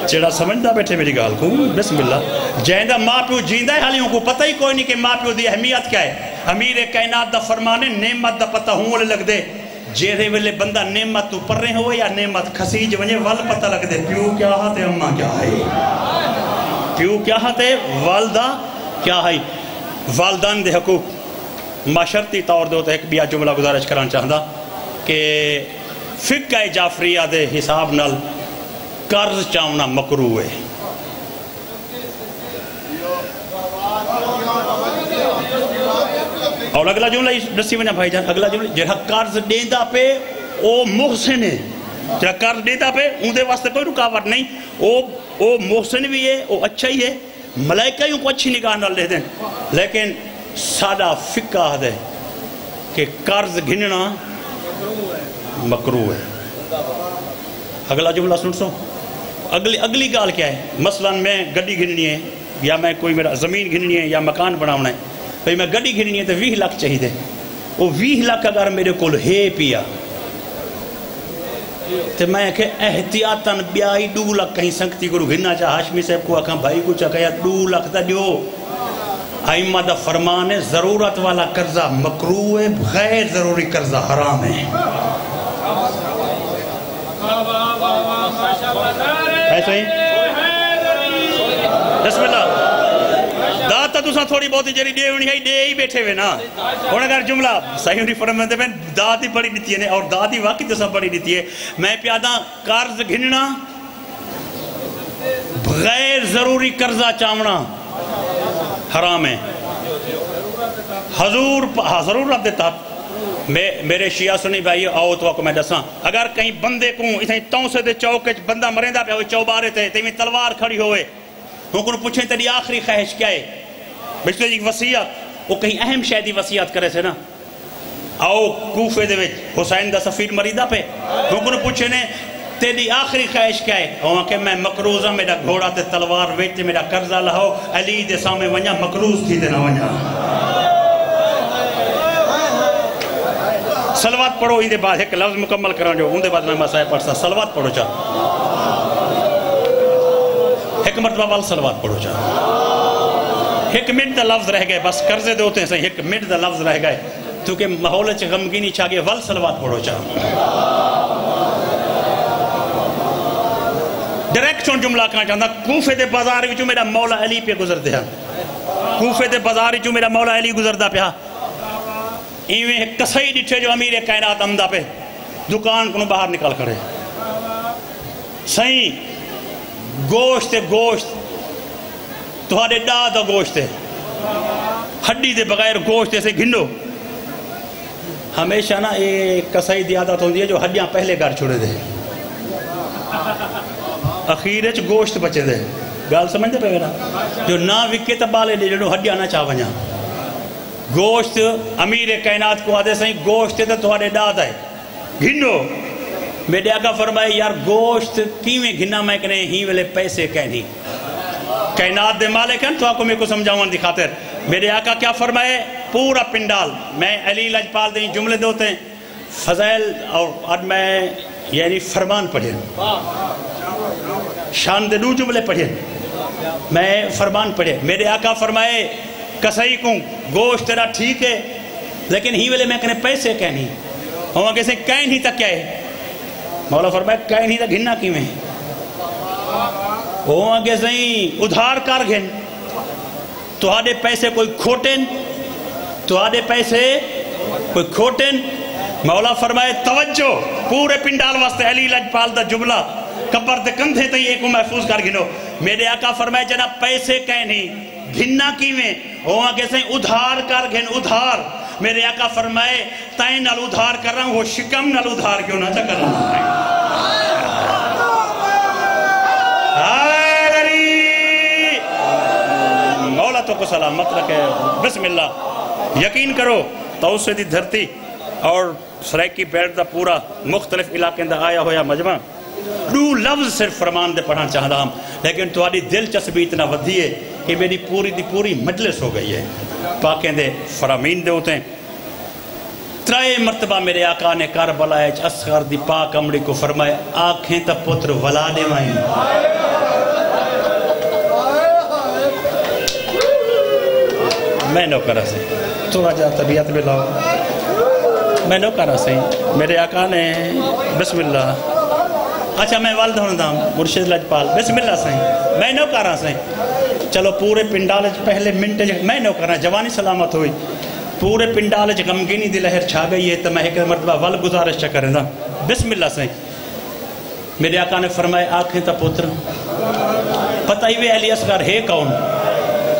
جڑا سمجھدا بیٹھے میری گال کو بسم اللہ جہندہ ماں پیو جیندہ ہے حالیوں کو پتہ ہی کوئی نہیں کہ ماں پیو دی اہمیت کیا ہے امیر کائنات دا فرمانے نعمت دا پتہ ہوں والے لگ دے جیرے ویلے بندہ نعمت تو پر رہے ہوئے یا نعمت خسیج ونجے وال پتہ لگ دے پیو کیا ہاتے اممہ کیا ہے پیو کیا ہاتے والدہ کیا ہے والدان دے حقوق معاشرتی طور دے ہوتا ہے ایک بیا جملہ گزارش کران چاہتا کہ فقہ جعفریہ دے حساب نال قرض چاونا مکروہ ہے اور اگلا جملہ دسی ونا بھائی جان اگلا جملہ جڑا قرض دیندا پہ او محسن ہے جڑا قرض دیندا پہ اون دے واسطے کوئی رکاوٹ نہیں او محسن بھی ہے او اچھا ہی ہے ملائکہ ہی کو اچھی نگاہ نال لے دیں لیکن سادہ فقہ ہے کہ قرض گھننا مکروہ ہے اگلا جملہ سن سو اگلی گال کیا ہے مثلا میں گڈی گھننی ہے یا میں کوئی میرا زمین گھننی ہے یا مکان بناونا ہے بھئی میں گڈی گھننی ہے تو 20 لاکھ چاہیے دے وہ 20 لاکھ اگر میرے کول ہے پیا تو میں کہ احتیاطاً بیائی 2 لاکھ کہیں سنگتی کرو گھننا چاہ ہاشمی صاحب کو آکھاں بھائی کو چاہ کہا 2 لاکھ دا دیو ائمہ دا فرمان ہے ضرورت والا قرضہ مکروہ ہے غیر ضروری قرضہ حرام ہے ایسا ہی بسم اللہ داتا تو ساں تھوڑی بہت جری دے ہونی ہے دے ہی بیٹھے ہوئے نا اور اگر جملہ صحیح ہوئی فرماتے ہیں دات ہی بڑی دیتی ہے اور دات ہی واقعی تو سب بڑی دیتی ہے میں پیادہ قرض گھننا غیر ضروری قرضہ چاونا حرام ہے حضور ضرورت دیتا میرے شیعہ سنی بھائی آؤ تو کو میں دساں اگر کہیں بندے کو اتنی تاؤں سے دے چوکے بندہ مرندہ پہ ہوئے چوبارے تھے تیمی تلوار کھڑی ہوئے وہ کو پوچھیں تیری آخری خواہش کیا ہے بچتے جی وسیعت وہ کہیں اہم شہدی وسیعت کرے سے نا آؤ کوفے دے وچ حسین دا سفیر مریدہ پہ وہ کو پوچھیں تیری آخری خواہش کیا ہے وہاں کہ میں مقروضہ میرا گھوڑا تے تلوار ویچتے میرا قرضہ لہو علی دے سامنے ونیا مقروض تھی دینا ونیا سلوات پڑھو ہی دے بعد ایک لفظ مکمل کران جو ان دے بعد میں مسائل پڑھتا سلوات پڑھو چاہ ایک مرتبہ وال سلوات پڑھو چاہ ایک منٹ دا لفظ رہ گئے بس قرضے دے ہوتے ہیں صحیح ایک منٹ دا لفظ رہ گئے کیونکہ ماحول چھ غمگینی چاہ گئے وال سلوات پڑھو چاہ ڈائریکٹ چون جملہ کہاں چاہتا کوفے دے بازار وچوں میرا مولا علی پہ گزر دیا کوفے دے بازار وچوں میرا مولا علی گزر دا پیا ایویں کسائی ڈٹھے جو امیر کائنات امدہ پہ دکان کو باہر نکال کرے صحیح گوشت تہاڈے ڈاہ دا گوشت ہڈی دے بغیر گوشت سے گھنڈو ہمیشہ نا ایک کسائی دی عادت ہوندی ہے جو ہڈیاں پہلے گھر چھوڑے دے اخیرچ گوشت بچے دے گال سمجھ دے پہ نا جو نہ وکے تبالے دے جو ہڈیاں نہ چاہ ونیا گوشت امیر کائنات کو آدھے سہیں گوشت تو تھوڑے داد ہے گھنو میرے آقا فرمائے یار گوشت کیویں گھنا میں کہنے ہی ویلے پیسے کہنی کائنات دے مالک ہیں تو آپ کو میں کو سمجھاؤں دی خاطر میرے آقا کیا فرمائے پورا پنڈال میں علی لجپال دیں جملے دوتے ہیں فضائل اور آج میں یعنی فرمان پڑھیں شان دے دو جملے پڑھیں میں فرمان پڑھیں میرے آقا فرمائے کسائی کو گوشت تیرا ٹھیک ہے لیکن ہی ویلے میں کہنے پیسے کہنی وہاں کیسے کہیں ہی تک کیا ہے مولا فرمائے کہیں ہی تک گھننا کی میں وہاں کیسے ادھار کار گھن تو آدھے پیسے کوئی کھوٹن تو آدھے پیسے کوئی کھوٹن مولا فرمائے توجہ پورے پنڈال واسطے علی لجپال دا جملہ کبر دے کندھے تھی ایک محفوظ کر گھنو میرے آقا فرمائے جناب پیسے کہنی گھننا کی میں وہاں کیسے ادھار کر گھن ادھار میرے آقا فرمائے تائیں نال ادھار کر رہا ہوں وہ شکم نال ادھار کیوں نہ چا کر رہا ہوں مولا تو کو سلامت رکھے بسم اللہ یقین کرو توسے دی دھرتی اور سرائکی بیٹ دا پورا مختلف علاقے دا آیا ہویا مجمع دو لفظ صرف فرمان دے پڑھنا چاہتا ہم لیکن تمہاری دلچسپی اتنا ودھی ہے کہ میری پوری دی پوری مجلس ہو گئی ہے پاکیں دے فرامین دے ہوتے ہیں 3 مرتبہ میرے آقا نے کربلا اصغر دی پاک امڑی کو فرمایا آنکھیں تا پتر ولا دے مائیں میں نو کرا سے تھوڑا جا طبیعت میں لاؤ میں نو کرا سے میرے آقا نے بسم اللہ اچھا میں والد ہوندہ مرشد لجپال بسم اللہ سے میں نو کرا سے چلو پورے پنڈال پہلے منٹ میں نو کرا جوانی سلامت ہوئی پورے پنڈال غمگینی دی لہر چھا گئی ہے تو میں ایک مرتبہ ول گزارش کریں دا بسم اللہ سے میرے آقا نے فرمایا آنکھیں تا پتر پتہ ہی وے علی اصغر ہے کون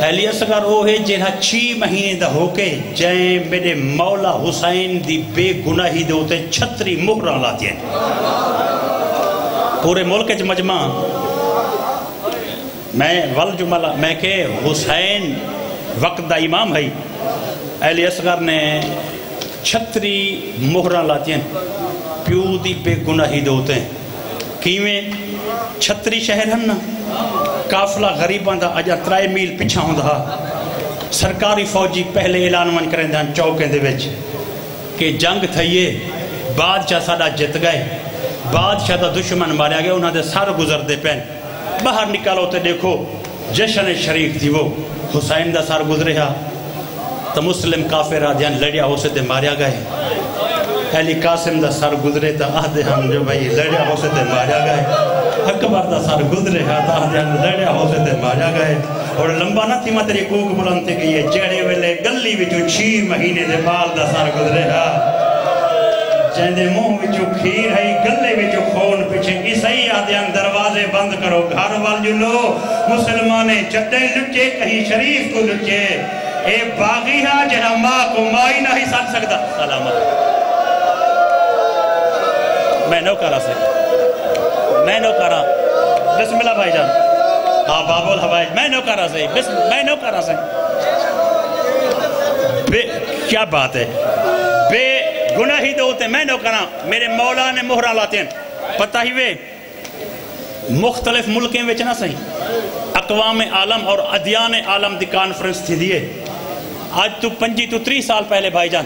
علی اصغر وہ ہے جنہا 6 مہینے دا ہو کے جائیں میرے مولا حسین دی بے گناہی دے ہوتے 36 مہرہ لاتی ہیں پورے ملک کے مجمع میں ول جملہ میں کہ حسین وقت دا امام ہے علی اصغر نے 36 مہرہ لاتی ہیں پیو دی بے گناہی دے ہوتے ہیں کیویں 36 شہر ہن نا قافلہ غریبان دا اجا 3 میل پچھا ہوندہ سرکاری فوجی پہلے اعلان من کریں دیں چوکیں دے وچ کہ جنگ تھئیے بادشاہ ساڑا جت گئے بادشاہ دا دشمن ماریا گیا انہاں دے سار گزر دے پین باہر نکالو تے دیکھو جشن شریف تھی وہ حسین دا سار گزرے ہا تو مسلم کافر آدھیان لڑیا ہو سے تے ماریا گئے علی قاسم دا سار گزرے تا آدھے ہم جو بھائی لڑیا ہو سے تے ماریا گئے اکبر دا سار گزرے ہا تا آدھیان لڑیا ہو سے تے ماریا گئے اور لمبا نہ تھی ماتری کوک بلانتے کہ یہ جڑے ویلے گلی وچو 6 مہینے دے بال دا سار گزرے ہا جہندے منہ وچو کھیر ہے گلے وچو خون پیچھے عیسائی آدھیان دروازے بند کرو گھر وال جو لو مسلمانے چٹے لچے کہیں شریف کو لچے اے باغی ہے جنہا ماں کو مائی نہیں سکھ سکتا سلامت میں نو کرا سے میں نو کرا بسم اللہ بھائی جان بابو الحوائی میں نو کرا سے میں نو کرا سے کیا بات ہے بے گناہی دے ہوتے میں نو کرا میرے مولا نے مہرہ لاتے ہیں پتہ ہی وے مختلف ملکیں وچ نہ سہیں اقوام عالم اور ادیان عالم دی کانفرنس تھی دیئے آج تو 25-30 سال پہلے بھائی جان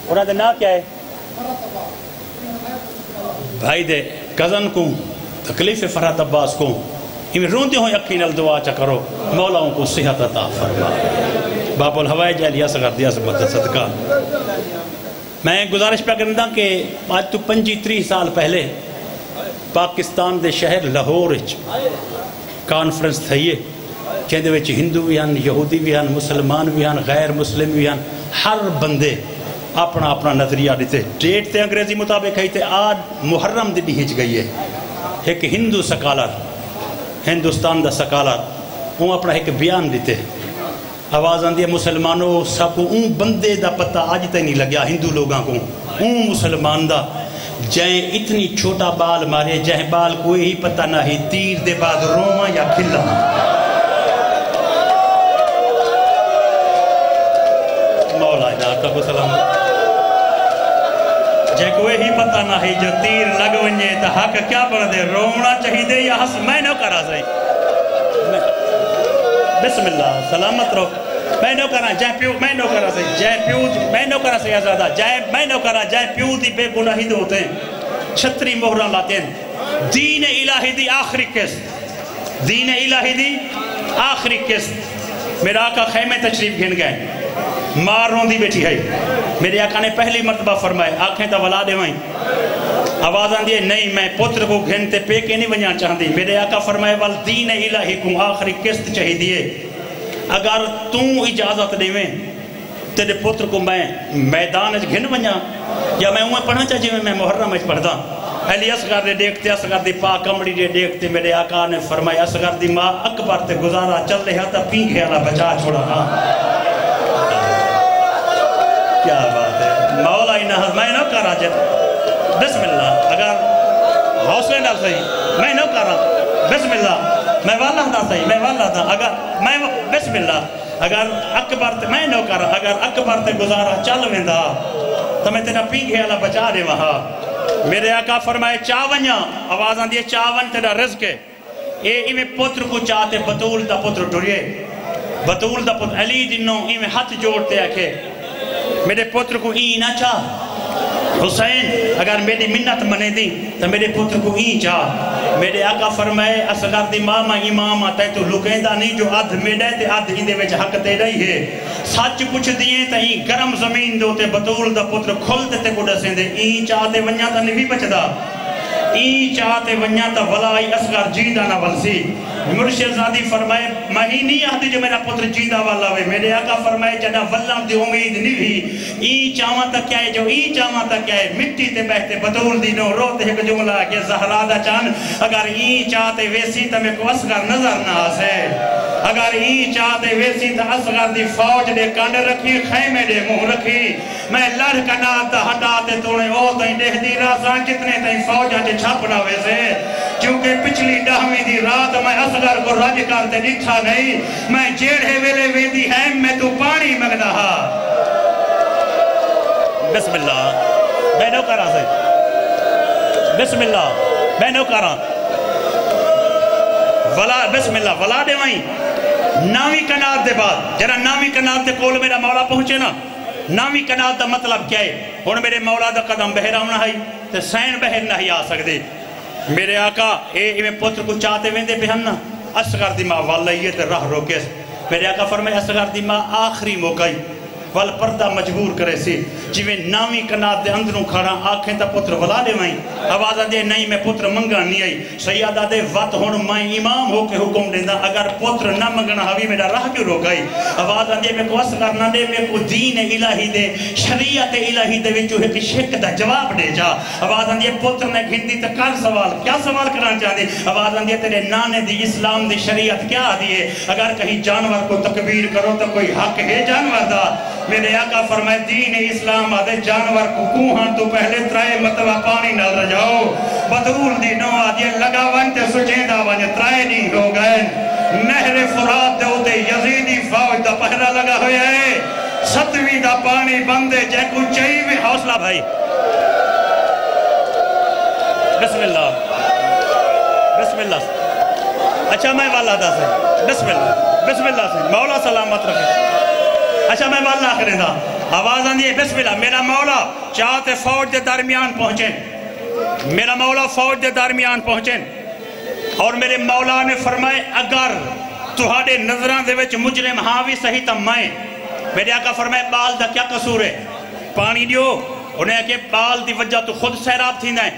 انہاں دے نا کیا ہے بھائی دے کزن کو تکلیف فرحت عباس کو ہمیں روندے ہوئے اکینل دعا چا کرو مولاؤں کو صحت عطا فرما باب الحوائی جہلی اصغر دیا سبت صدقہ میں گزارش پہ کرنا کہ آج تو 25-30 سال پہلے پاکستان دے شہر لاہور کانفرنس تھئیے جہندے وچ ہندو بھی ہن یہودی بھی ہن مسلمان بھی ہن غیر مسلم بھی ہن ہر بندے اپنا اپنا نظریہ دیتے ڈیٹ تے انگریزی مطابق ہے تے آج محرم دی ہچ گئی ہے ایک ہندو سکالر ہندوستان دا سکالر وہ اپنا ایک بیان دیتے آواز آندی ہے مسلمانوں سب کو اون بندے دا پتہ آج تے نہیں لگیا ہندو لوگاں کو اون مسلمان دا جائیں اتنی چھوٹا بال مارے جائیں بال کوئی ہی پتہ نہ ہی تیر دے بعد روما یا کھلا مولا جاتا کو سلام جائیں کوئی ہی پتہ نہ ہی جو تیر لگ ونجے تا حق کیا پڑھ دے رومنا چاہی دے یا حس میں نہ کرا سائی بسم اللہ سلامت رو میں نو کرا جائیں پیو میں نو کرا سائی جائیں پیو میں نو کرا سائی آزادہ جائیں میں نو کرا جائیں پیو دی بے گناہی دے ہوتے ہیں 36 مہرہ لاتے ہیں دین الہی دی آخری قسط دین الہی دی آخری قسط میرا آقا خیمے تشریف گھن گئے مار روندی بیٹھی ہے میرے آقا نے پہلی مرتبہ فرمائے آنکھیں تا ولا دے وائیں آواز آن دیئے نہیں میں پتر کو گھنتے پے کے نہیں ونیا چاہن دی میرے آقا فرمائے وال دین الہی کو آخری قسط چاہی دیئے اگر تم اجازت دے میں تیرے پتر کو میں میدان گھن ونیا یا میں اوہ پڑھنا چاہیے میں محرم اچ پڑھتا علی اصغر دے دیکھتے اصغر دی پاک کمڑی دے دیکھتے میرے آقا نے فرمایا اصغر دی ماں اکبر تے گزارا چل رہا تا پینکھے اللہ بچا چھوڑا کیا بات ہے مولا انہا میں نہ کر آجت بسم اللہ اگر حوصلے ڈال صحیح میں نہ کر رہا بسم اللہ میں واللہ دا صحیح میں واللہ دا اگر میں بسم اللہ اگر اکبر تے میں نہ کر رہا اگر اکبر تے گزارا چل ویندا تو میں تیرا پینکھے اللہ بچا دے وہاں میرے آقا فرمائے چاونیا آواز آن دیئے چاون تیرا رزق ہے اے ایمیں پتر کو چاہتے بطول دا پتر ٹوریے بطول دا پتر علی جنوں ایمیں ہاتھ جوڑتے آکھے میرے پتر کو این نہ چاہ حسین اگر میری منت منے دی تو میرے پتر کو این چاہ میرے آقا فرمائے اصغر دی ماما امام آتا ہے تو لکیندہ نہیں جو آدھ میڈے تے آدھ ہی دے ویچ حق تے رہی ہے سچ پوچھ دیئے تا ہی گرم زمین دو تے بطول دا پتر کھولتے تے کو ڈسیں دے این چاہتے ونیا تا نہیں بچ دا این چاہتے ونیا تا ولائی اصغر جیندہ نہ ولسی مرشد زادی فرمائے مہینی آدھی جو میرا پتر جیندہ والا ہوئے میرے آقا فرمائے جنہ ولم دی امید نہیں بھی این چاہاں تک کیا ہے جو این چاہاں تک کیا ہے مٹی تے بہتے بطول دی نو روتے ایک جملہ کہ زہرادہ چاند اگر این چاہتے ویسی تا میں کو اصغر نظر نہ آسے اگر این چاہتے ویسی تا اصغر دی فوج دے کانڈ رکھی خیمے دے منہ رکھی میں لڑ کنات تا ہٹاتے توڑے او تائیں دہ دی رازاں جتنے تائیں فوجاں چے چھاپنا ویسے کیونکہ پچھلی ڈہویں دی رات میں اصغر کو رج کرتے نٹھا نہیں میں جیڑے ویلے ویندی ہے میں تو پانی مگنا ہا بسم اللہ میں نو کرا سے بسم اللہ میں نو کرا بسم اللہ ولا دے وائیں نامی کنات دے بعد جرا نامی کنات دے کول میرا مولا پہنچے نا نامی کنات دا مطلب کیا ہے ہون میرے مولا دا قدم بہر آمنا ہے تے سین بہر نہیں آ سکتے میرے آقا میں پتر کو چاہتے ویندے پہ ہم نا اصغر دی ماں واللہیے تے راہ روکے میرے آقا فرمائے اصغر دی ماں آخری موقعی وال پردہ مجبور کرے سی جویں نامی کنات دے اندروں کھڑا آنکھیں تا پتر ولا دے وائیں آوازہ دے نہیں میں پتر منگا نہیں آئی سیادہ دے وقت ہون میں امام ہو کے حکم دیندہ اگر پتر نہ منگنا ہوئی میرا راہ کیوں روکائی آوازہ دے میں کو اصغر نہ دے میں کو دین الہی دے شریعت الہی دے وچو ایک شک دا جواب دے جا آوازہ دے پتر نے گھنٹی تا کر سوال کیا سوال کرنا چاہ دے آوازہ دے تیرے نانے دی اسلام دی شریعت کیا دیئے اگر کہیں جانور کو تکبیر کرو تو کوئی حق ہے جانور دا میرے آقا فرمائے دین اسلام آدھے جانور کو کوہاں تو پہلے ترائے مطلع پانی نہ رجاؤ بدول دی نو آدھے لگا ونتے سجیدہ ونجے ترائے نہیں ہو گئے نہر فرات دے ہوتے یزیدی فوج دا پہلا لگا ہویا ہے ستویں دا پانی بندے جے کو چاہی میں حوصلہ بھائی بسم اللہ بسم اللہ اچھا میں والا دا سے بسم اللہ سے مولا سلامت رکھے اچھا میں والا کریں دا آواز آن دیئے بسم اللہ میرا مولا چاہتے فوج دے درمیان پہنچیں میرا مولا فوج دے درمیان پہنچیں اور میرے مولا نے فرمائے اگر تہاڈے نظران دے وچ مجرم ہاں بھی صحیح تم میں میرے آقا فرمائے بال دا کیا قصور ہے پانی دیو انہیں کہ بال دی وجہ تو خود سیراب تھی نائیں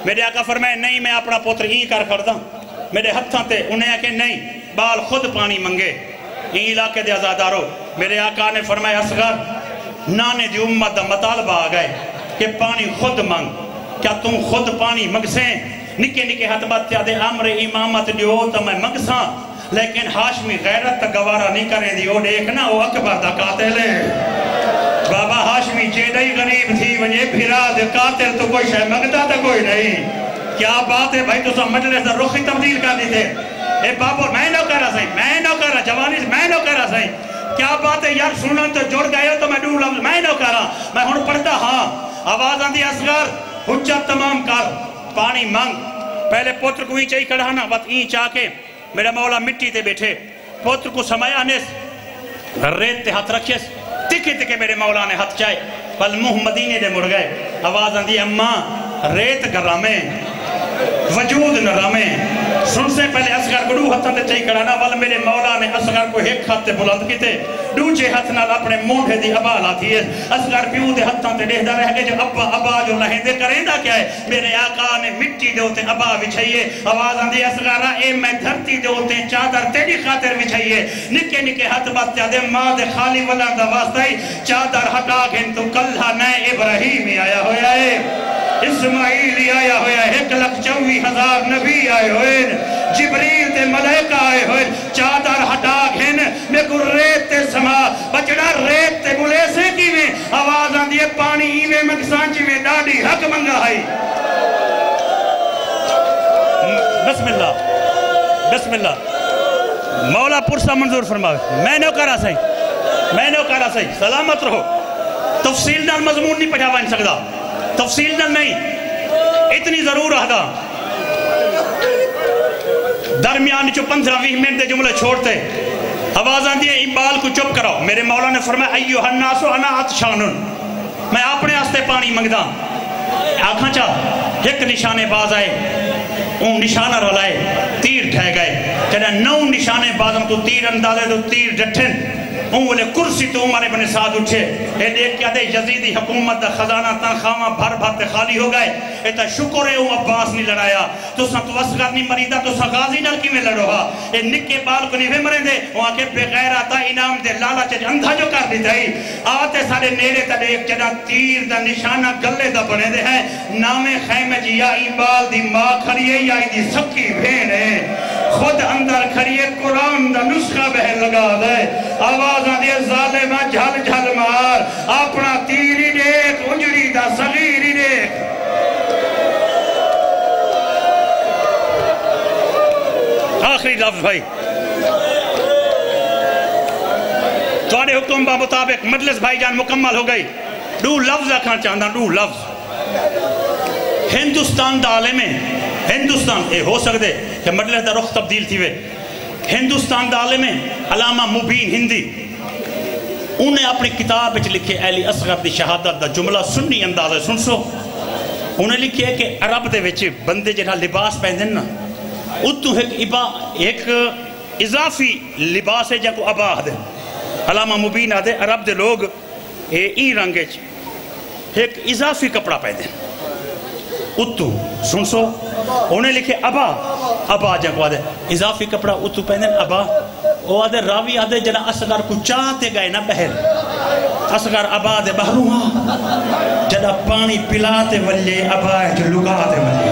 میرے آقا فرمائے نہیں میں اپنا پتر ہی کر کردہ میرے ہتھاں تے انہیں کہ نہیں بال خود پانی منگے یہ علاقے دے ازادارو میرے آقا نے فرمایا اصغر نانے دی امت دا مطالبہ آ گئے کہ پانی خود مانگ کیا تم خود پانی مگسیں نکے نکے ہاتھ بات دے امر امامت دیو تو میں مگساں لیکن ہاشمی غیرت تا گوارا نہیں کریں دی وہ دیکھنا وہ اکبر دا قاتل ہے بابا ہاشمی جیڑائی غریب تھی ونجے بھیرا دے قاتل تو کوئی شہ مگتا تا کوئی نہیں کیا بات ہے بھائی تو سب مجلس دا رخی تبدیل کر دی تھے اے بابو میں نو کر رہا سائیں میں نو کر رہا جوانی سے میں نو کر رہا سائیں کیا بات ہے یار سنن تو جوڑ گئے ہو تو میں ڈور لفظ میں نو کر رہا میں ہون پڑھتا ہاں آواز آن دی اصغر حجت تمام کر پانی مانگ پہلے پوتر کو ہی چاہی کڑھانا وقت ہی چاہ کے میرا مولا مٹی تے بیٹھے پوتر کو سمایا نیس ریت تے ہاتھ رکھیس تکے تکے میرے مولا نے ہاتھ چاہے پل منہ مدینے دے مڑ گئے آواز آن دی اماں ریت گرامیں وجود نہ رامیں سن سے پہلے اصغر کو دو ہتھاں تے چاہی کڑانا والا میرے مولا نے اصغر کو ایک ہاتھ تے بلند کیتے دوجے ہاتھ نال اپنے مونڈے دی ابا لاتی ہے اصغر پیو دے ہتھاں تے دیکھدا رہ گئے جو ابا جو لہندے کریندا کیا ہے میرے آقا نے مٹی دے ہوتے ابا بچھائیے آواز آندی اصغر اے میں دھرتی دے ہوتے چادر تیری خاطر بچھائیے نکے نکے ہاتھ بات دے ماں دے خالی والا دا واسطہ چادر ہٹا گھن تو کلھا نئے ابراہیم آیا ہویا ہے اسماعیل آیا ہویا ہے 1,24,000 نبی آئے ہوئے جبریل تے ملائکہ آئے ہوئے چادر ہٹا گھن میں کو ریت تے سما بچڑا ریت تے بلے سے کی میں آواز آن دیئے پانی ایوے مکسانچی میں ڈاڑی حق منگا آئی بسم اللہ بسم اللہ مولا پرسا منظور فرماوے میں نو کرا سائیں سلامت رہو تفصیل نال مضمون نہیں پڑھا وائن سکتا تفصیل نال نہیں اتنی ضرور آدھا درمیان جو 15-20 منٹ دے جملے چھوڑتے آوازاں دیئے امبال کو چپ کرو. میرے مولا نے فرمایا ایوہ الناس انا عطشانن، میں اپنے آستے پانی منگدا. آنکھاں چاہ ایک نشانے باز آئے، اون نشانہ رلائے، تیر ٹھہ گئے. جنہ 9 نشانے بازم تو تیر اندازے تو تیر ڈٹھن اون بولے کرسی تو عمر ابن سعد اٹھے. اے دیکھ کیا دے یزیدی حکومت دا خزانہ تنخواہ بھر بھر تے خالی ہو گئے. اے تا شکر ہے اون عباس نہیں لڑایا. تو سا تو اسغر نہیں مریدہ تو سا غازی نال کی میں لڑو ہا. اے نکے بال کو نہیں مرے دے وہاں کے بغیر آتا انعام دے لالا چے اندھا جو کر دی دائی. آتے سارے نیرے تا دیکھ جنا تیر دا نشانہ گلے دا بنے دے ہیں. نامے خیمے جی یا ایبال دی ماں کھڑیے یا دی سکی بھین ہے. خود اندر کھڑیے قرآن دا نسخہ بہن لگا دے. آوازاں دے ظالمہ جھل جھل مار اپنا تیری دیکھ اجڑی دا صغیری دیکھ. آخری لفظ بھائی توڑے حکم با مطابق مجلس بھائی جان مکمل ہو گئی. 2 لفظ رکھنا چاہتا 2 لفظ. ہندوستان دا عالم ہے ہندوستان اے ہو سکتے کہ مجلس دا رخ تبدیل تھی وے. ہندوستان دا عالم ہے علامہ مبین ہندی. انہیں اپنی کتاب وچ لکھے علی اصغر دی شہادت دا جملہ سنی انداز ہے. سن سو انہیں لکھے کہ عرب دے وچ بندے جہاں لباس پہندن نا اتو ایک اضافی لباس ہے جہاں کو ابا دے. علامہ مبین آدھے عرب دے لوگ ای رنگے ایک اضافی کپڑا پہندن اتو. سن سو انہیں لکھے ابا جہاں کو آدھے اضافی کپڑا اتو پہندن ابا. وہ آدھے راوی آدھے جنا اصغر کو چاہتے گئے نا بہر. اصغر ابا دے بہروں جنا پانی پلاتے ولے ابا جو لگاتے ولے.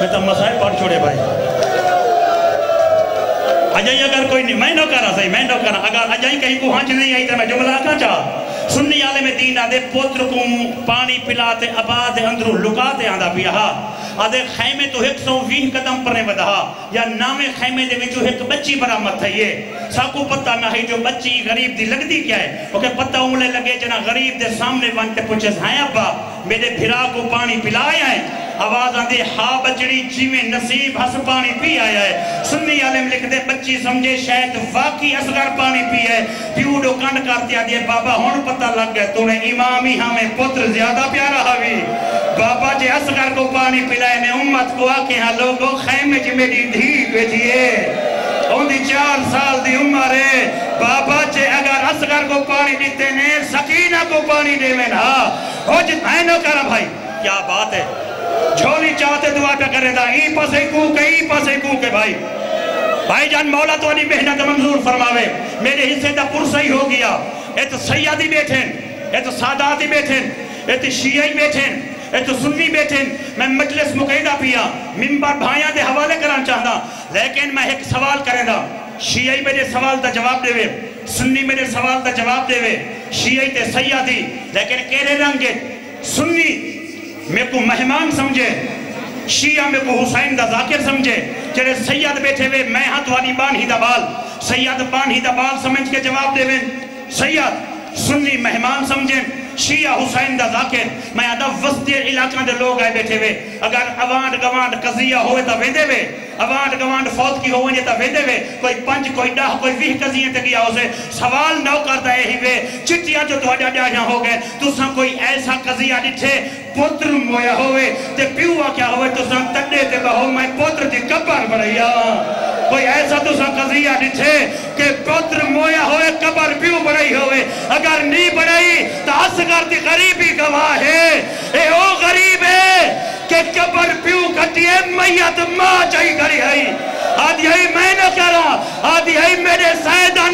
میں تو مسائل پڑھ چھوڑے بھائی. اجائی اگر کوئی نہیں میں نہ کرا صحیح میں نہ کرا. اگر اجائی کہیں کو ہانچ نہیں آئی تو میں جملہ کہاں چاہ. سنی عالم دین آدھے پوتر کو پانی پلاتے ابا دے اندروں لکاتے آندھا پیا. آدھے خیمے تو 120 قدم پرنے ودہا یا نامے خیمے دے وچو ایک بچی برآمد تھا. یہ ساکو پتہ نہ ہے جو بچی غریب دی لگ دی کیا ہے. اوکے پتہ انگلے لگے جنا غریب دے سامنے وانتے پوچھے ہیں ابا میرے بھرا کو پانی پلائے ہیں. آواز آدھے ہاں بچڑی جیویں نصیب ہس پانی پی آیا ہے. سنی عالم لکھ دے بچی سمجھے شاید واقعی اصغر پانی پی ہے. پیوڑو کانڈ کرتے آدھے بابا ہون پتہ لگ گئے تو نے امامی ہمیں پتر زیادہ پیارا ہوئی. بابا جے اصغر کو پانی پلائے نے امت کو آکے ہاں لوگوں خیمے جی میری دھی بیٹھیے ان دی 4 سال دی عمر ہے. بابا جے اگر اصغر کو پانی دیتے نے سکینہ کو پانی دے میں نا ہو جتنا نہ کرا بھائی. کیا بات ہے. جھولی چاہتے دعا پہ کرے دا ای پاسے کوکے بھائی جان مولا تو انی محنت منظور فرماوے. میرے حصے دا پرسہ ہی ہو گیا. اے تو سیادی بیٹھیں اے تو ساداتی بیٹھیں اے تو شیعی بیٹھیں اے تو سنی بیٹھیں. میں مجلس مقیدہ پیا ممبر بھائیاں دے حوالے کران چاہتا لیکن میں ایک سوال کرے دا. شیعی میرے سوال دا جواب دے وے سنی میرے سوال دا جواب دے وے. شیعی تے سیادی لیکن کیرے رنگے سنی میں کو مہمان سمجھے شیعہ میں کو حسین دا ذاکر سمجھے. چلے سید بیٹھے وے میں ہاں توانی بان ہی دا بال سید بان ہی دا بال سمجھ کے جواب دے وے. سید سنی مہمان سمجھیں شیعہ حسین دا ذاکر. میں ادب وسطی علاقہ دے لوگ آئے بیٹھے وے. اگر اوانڈ گوانڈ قضیہ ہوئے تا ویدے وے اوانڈ گوانڈ فوت کی ہوئے تا ویدے وے. کوئی 5 کوئی 10 کوئی 20 قضیہ تے گیا اسے سوال نہ کرتا ہے ہی وے. چٹیاں جو تو اڈا جہاں ہو گئے تو ساں کوئی ایسا قضیہ ڈٹھے پوتر مویا ہوئے تے پیوا کیا ہوئے تو ساں تڈے تے بہو میں پوتر دی قبر بڑھیا. کوئی ایسا تو ساں قضیہ ڈٹھے کہ پوتر مویا ہوئے قبر پیو بڑھائی ہوئے. اگر نہیں بڑھائی تو اصغر دی غریبی گواہ ہے. اے او غریب ہے کہ قبر پیو کٹیے میت ماں چاہی کری ہے. آدھی ہے میں نہ کرا آدھی ہے میرے سیدہ